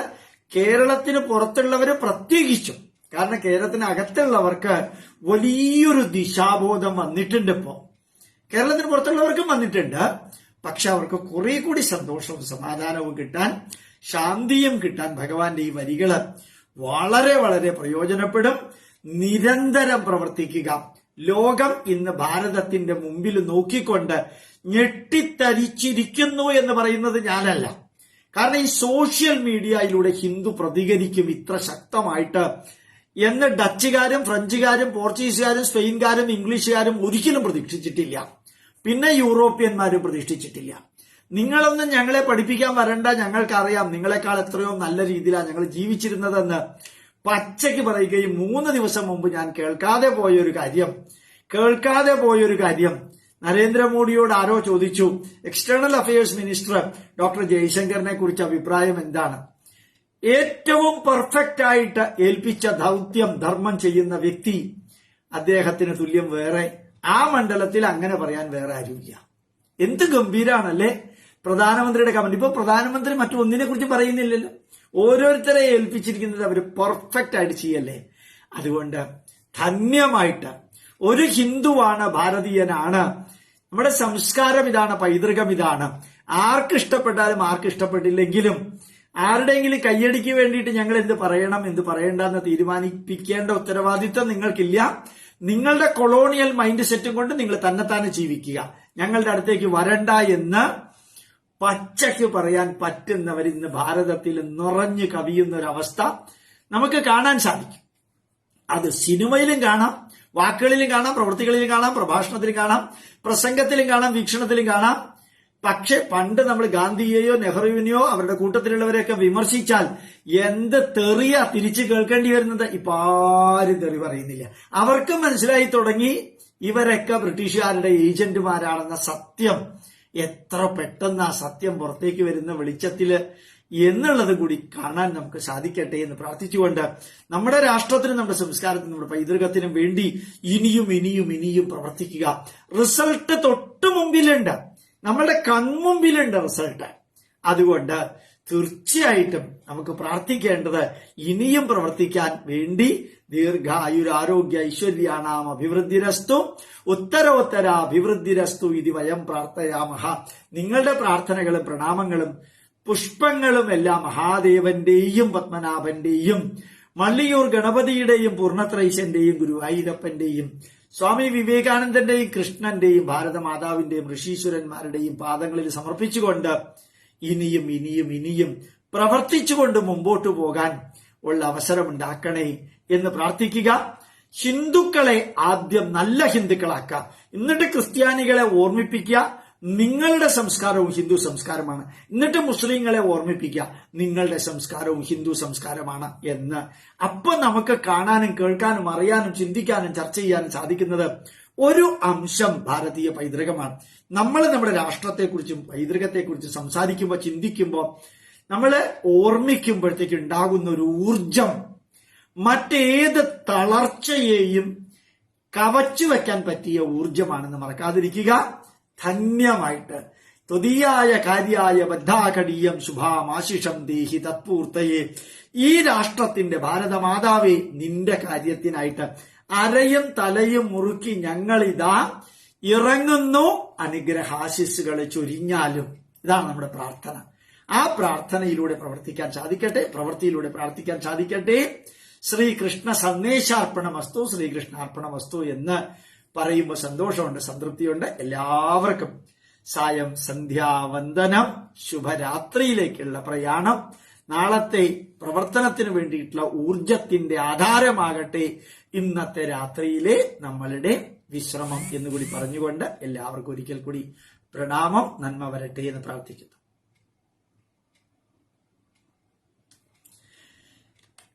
കേരളത്തിന് പുറത്തുള്ളവര് പ്രത്യേകിച്ചും, കാരണം കേരളത്തിനകത്തുള്ളവർക്ക് വലിയൊരു ദിശാബോധം വന്നിട്ടുണ്ട്. ഇപ്പോ കേരളത്തിന് പുറത്തുള്ളവർക്കും വന്നിട്ടുണ്ട്. പക്ഷെ അവർക്ക് കുറെ കൂടി സന്തോഷവും സമാധാനവും കിട്ടാൻ, ശാന്തിയും കിട്ടാൻ ഭഗവാന്റെ ഈ വരികള് വളരെ വളരെ പ്രയോജനപ്പെടും. നിരന്തരം പ്രവർത്തിക്കുക. ലോകം ഇന്ന് ഭാരതത്തിന്റെ മുമ്പിൽ നോക്കിക്കൊണ്ട് ഞെട്ടിത്തരിച്ചിരിക്കുന്നു എന്ന് പറയുന്നത് ഞാനല്ല. കാരണം ഈ സോഷ്യൽ മീഡിയയിലൂടെ ഹിന്ദു പ്രതികരിക്കും ഇത്ര ശക്തമായിട്ട് എന്ന് ഡച്ചുകാരും ഫ്രഞ്ചുകാരും പോർച്ചുഗീസുകാരും സ്പെയിൻകാരും ഇംഗ്ലീഷുകാരും ഒരിക്കലും പ്രതീക്ഷിച്ചിട്ടില്ല. പിന്നെ യൂറോപ്യന്മാരും പ്രതീക്ഷിച്ചിട്ടില്ല. നിങ്ങളൊന്നും ഞങ്ങളെ പഠിപ്പിക്കാൻ വരണ്ട, ഞങ്ങൾക്കറിയാം നിങ്ങളെക്കാൾ എത്രയോ നല്ല രീതിയിലാണ് ഞങ്ങൾ ജീവിച്ചിരുന്നതെന്ന് പച്ചയ്ക്ക് പറയുകയും 3 ദിവസം മുമ്പ് ഞാൻ കേൾക്കാതെ പോയൊരു കാര്യം നരേന്ദ്രമോദിയോട് ആരോ ചോദിച്ചു, എക്സ്റ്റേണൽ അഫയേഴ്സ് മിനിസ്റ്റർ ഡോക്ടർ ജയശങ്കറിനെ കുറിച്ച് അഭിപ്രായം എന്താണ്? ഏറ്റവും പെർഫെക്റ്റ് ആയിട്ട് ഏൽപ്പിച്ച ദൗത്യം ധർമ്മം ചെയ്യുന്ന വ്യക്തി, അദ്ദേഹത്തിന് തുല്യം വേറെ ആ മണ്ഡലത്തിൽ അങ്ങനെ പറയാൻ വേറെ ആരുമില്ല. എന്ത് ഗംഭീരാണല്ലേ പ്രധാനമന്ത്രിയുടെ കമന്റ്. ഇപ്പൊ പ്രധാനമന്ത്രി മറ്റൊന്നിനെ കുറിച്ച് പറയുന്നില്ലല്ലോ, ഓരോരുത്തരെ ഏൽപ്പിച്ചിരിക്കുന്നത് അവർ പെർഫെക്റ്റ് ആയിട്ട് ചെയ്യല്ലേ. അതുകൊണ്ട് ധന്യമായിട്ട് ഒരു ഹിന്ദുവാണ്, ഭാരതീയനാണ്. നമ്മുടെ സംസ്കാരം ഇതാണ്, പൈതൃകം ഇതാണ്. ആർക്കിഷ്ടപ്പെട്ടാലും ആർക്കിഷ്ടപ്പെട്ടില്ലെങ്കിലും ആരുടെയെങ്കിലും കയ്യടിക്ക് വേണ്ടിയിട്ട് ഞങ്ങൾ എന്ത് പറയണം എന്ത് പറയണ്ടെന്ന് തീരുമാനിപ്പിക്കേണ്ട ഉത്തരവാദിത്വം നിങ്ങൾക്കില്ല. നിങ്ങളുടെ കൊളോണിയൽ മൈൻഡ് സെറ്റും കൊണ്ട് നിങ്ങൾ തന്നെത്താനെ ജീവിക്കുക. ഞങ്ങളുടെ അടുത്തേക്ക് വരണ്ട എന്ന് പച്ചയ്ക്ക് പറയാൻ പറ്റുന്നവർ ഇന്ന് ഭാരതത്തിൽ നിറഞ്ഞു കവിയുന്ന ഒരവസ്ഥ നമുക്ക് കാണാൻ സാധിക്കും. അത് സിനിമയിലും കാണാം, വാക്കുകളിലും കാണാം, പ്രവൃത്തികളിലും കാണാം, പ്രഭാഷണത്തിലും കാണാം, പ്രസംഗത്തിലും കാണാം, വീക്ഷണത്തിലും കാണാം. പക്ഷെ പണ്ട് നമ്മൾ ഗാന്ധിയെയോ നെഹ്റുവിനെയോ അവരുടെ കൂട്ടത്തിലുള്ളവരെയൊക്കെ വിമർശിച്ചാൽ എന്ത് തെറിയാ തിരിച്ചു കേൾക്കേണ്ടി വരുന്നത്. ഇപ്പൊ ആരും തെറി പറയുന്നില്ല. അവർക്കും മനസ്സിലായി തുടങ്ങി ഇവരൊക്കെ ബ്രിട്ടീഷുകാരുടെ ഏജന്റുമാരാണെന്ന സത്യം. എത്ര പെട്ടെന്ന് ആ സത്യം പുറത്തേക്ക് വരുന്ന വെളിച്ചത്തില് എന്നുള്ളത് കൂടി കാണാൻ നമുക്ക് സാധിക്കട്ടെ എന്ന് പ്രാർത്ഥിച്ചുകൊണ്ട് നമ്മുടെ രാഷ്ട്രത്തിനും നമ്മുടെ സംസ്കാരത്തിനും നമ്മുടെ പൈതൃകത്തിനും വേണ്ടി ഇനിയും ഇനിയും ഇനിയും പ്രവർത്തിക്കുക. റിസൾട്ട് തൊട്ടു മുമ്പിലുണ്ട്, നമ്മളുടെ കൺമുമ്പിലുണ്ട് റിസൾട്ട്. അതുകൊണ്ട് തീർച്ചയായിട്ടും നമുക്ക് പ്രാർത്ഥിക്കേണ്ടത് ഇനിയും പ്രവർത്തിക്കാൻ വേണ്ടി ദീർഘായുരാരോഗ്യ ഐശ്വര്യാണാം അഭിവൃദ്ധിരസ്തു ഉത്തരോത്തരാഭിവൃദ്ധിരസ്തു ഇത് വയം പ്രാർത്ഥയാമഹ. നിങ്ങളുടെ പ്രാർത്ഥനകളും പ്രണാമങ്ങളും പുഷ്പങ്ങളും എല്ലാം മഹാദേവന്റെയും പത്മനാഭന്റെയും മള്ളിയൂർ ഗണപതിയുടെയും പൂർണ്ണത്രൈശന്റെയും ഗുരുവായൂരപ്പന്റെയും സ്വാമി വിവേകാനന്ദന്റെയും കൃഷ്ണന്റെയും ഭാരതമാതാവിന്റെയും ഋഷീശ്വരന്മാരുടെയും പാദങ്ങളിൽ സമർപ്പിച്ചുകൊണ്ട് ഇനിയും ഇനിയും ഇനിയും പ്രവർത്തിച്ചുകൊണ്ട് മുമ്പോട്ടു പോകാൻ ഉള്ള അവസരമുണ്ടാക്കണേ എന്ന് പ്രാർത്ഥിക്കുക. ഹിന്ദുക്കളെ ആദ്യം നല്ല ഹിന്ദുക്കളാക്കുക, എന്നിട്ട് ക്രിസ്ത്യാനികളെ ഓർമ്മിപ്പിക്കുക നിങ്ങളുടെ സംസ്കാരവും ഹിന്ദു സംസ്കാരമാണ്, എന്നിട്ട് മുസ്ലിങ്ങളെ ഓർമ്മിപ്പിക്കുക നിങ്ങളുടെ സംസ്കാരവും ഹിന്ദു സംസ്കാരമാണ് എന്ന്. അപ്പൊ നമുക്ക് കാണാനും കേൾക്കാനും അറിയാനും ചിന്തിക്കാനും ചർച്ച ചെയ്യാനും സാധിക്കുന്നത് ഒരു അംശം ഭാരതീയ പൈതൃകമാണ്. നമ്മൾ നമ്മുടെ രാഷ്ട്രത്തെക്കുറിച്ചും പൈതൃകത്തെക്കുറിച്ചും സംസാരിക്കുമ്പോൾ ചിന്തിക്കുമ്പോൾ നമ്മളെ ഓർമ്മിക്കുമ്പോഴത്തേക്ക് ഉണ്ടാകുന്ന ഒരു ഊർജം മറ്റേത് തളർച്ചയെയും കവച്ചു വെക്കാൻ പറ്റിയ ഊർജമാണെന്ന് മറക്കാതിരിക്കുക. ധന്യമായിട്ട് ത്വദീയായ കാര്യായ ബദ്ധാകടീയം ശുഭാമാശിഷം ദേഹി തത്പൂർത്തയെ. ഈ രാഷ്ട്രത്തിന്റെ ഭാരതമാതാവേ നിന്റെ കാര്യത്തിനായിട്ട് അരയും തലയും മുറുക്കി ഞങ്ങളിതാ ഇറങ്ങുന്നു, അനുഗ്രഹാശിസ്സുകളെ ചൊരിഞ്ഞാലും. ഇതാണ് നമ്മുടെ പ്രാർത്ഥന. ആ പ്രാർത്ഥനയിലൂടെ പ്രവർത്തിക്കാൻ സാധിക്കട്ടെ, പ്രവൃത്തിയിലൂടെ പ്രാർത്ഥിക്കാൻ സാധിക്കട്ടെ. ശ്രീകൃഷ്ണ സന്ദേശാർപ്പണമസ്തു, ശ്രീകൃഷ്ണാർപ്പണമസ്തു എന്ന് പറയുമ്പോൾ സന്തോഷമുണ്ട്, സംതൃപ്തിയുണ്ട്. എല്ലാവർക്കും സായം സന്ധ്യാവന്ദനം, ശുഭരാത്രിയിലേക്കുള്ള പ്രയാണം നാളത്തെ പ്രവർത്തനത്തിന് വേണ്ടിയിട്ടുള്ള ഊർജത്തിന്റെ ആധാരമാകട്ടെ ഇന്നത്തെ രാത്രിയിലെ നമ്മളുടെ വിശ്രമം എന്നുകൂടി പറഞ്ഞുകൊണ്ട് എല്ലാവർക്കും ഒരിക്കൽ കൂടി പ്രണാമം, നന്മ വരട്ടെ എന്ന് പ്രാർത്ഥിക്കുന്നു.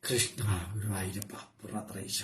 കൃഷ്ണ ഗുരുവായൂരപ്പ പൂർണ്ണത്രയീശ.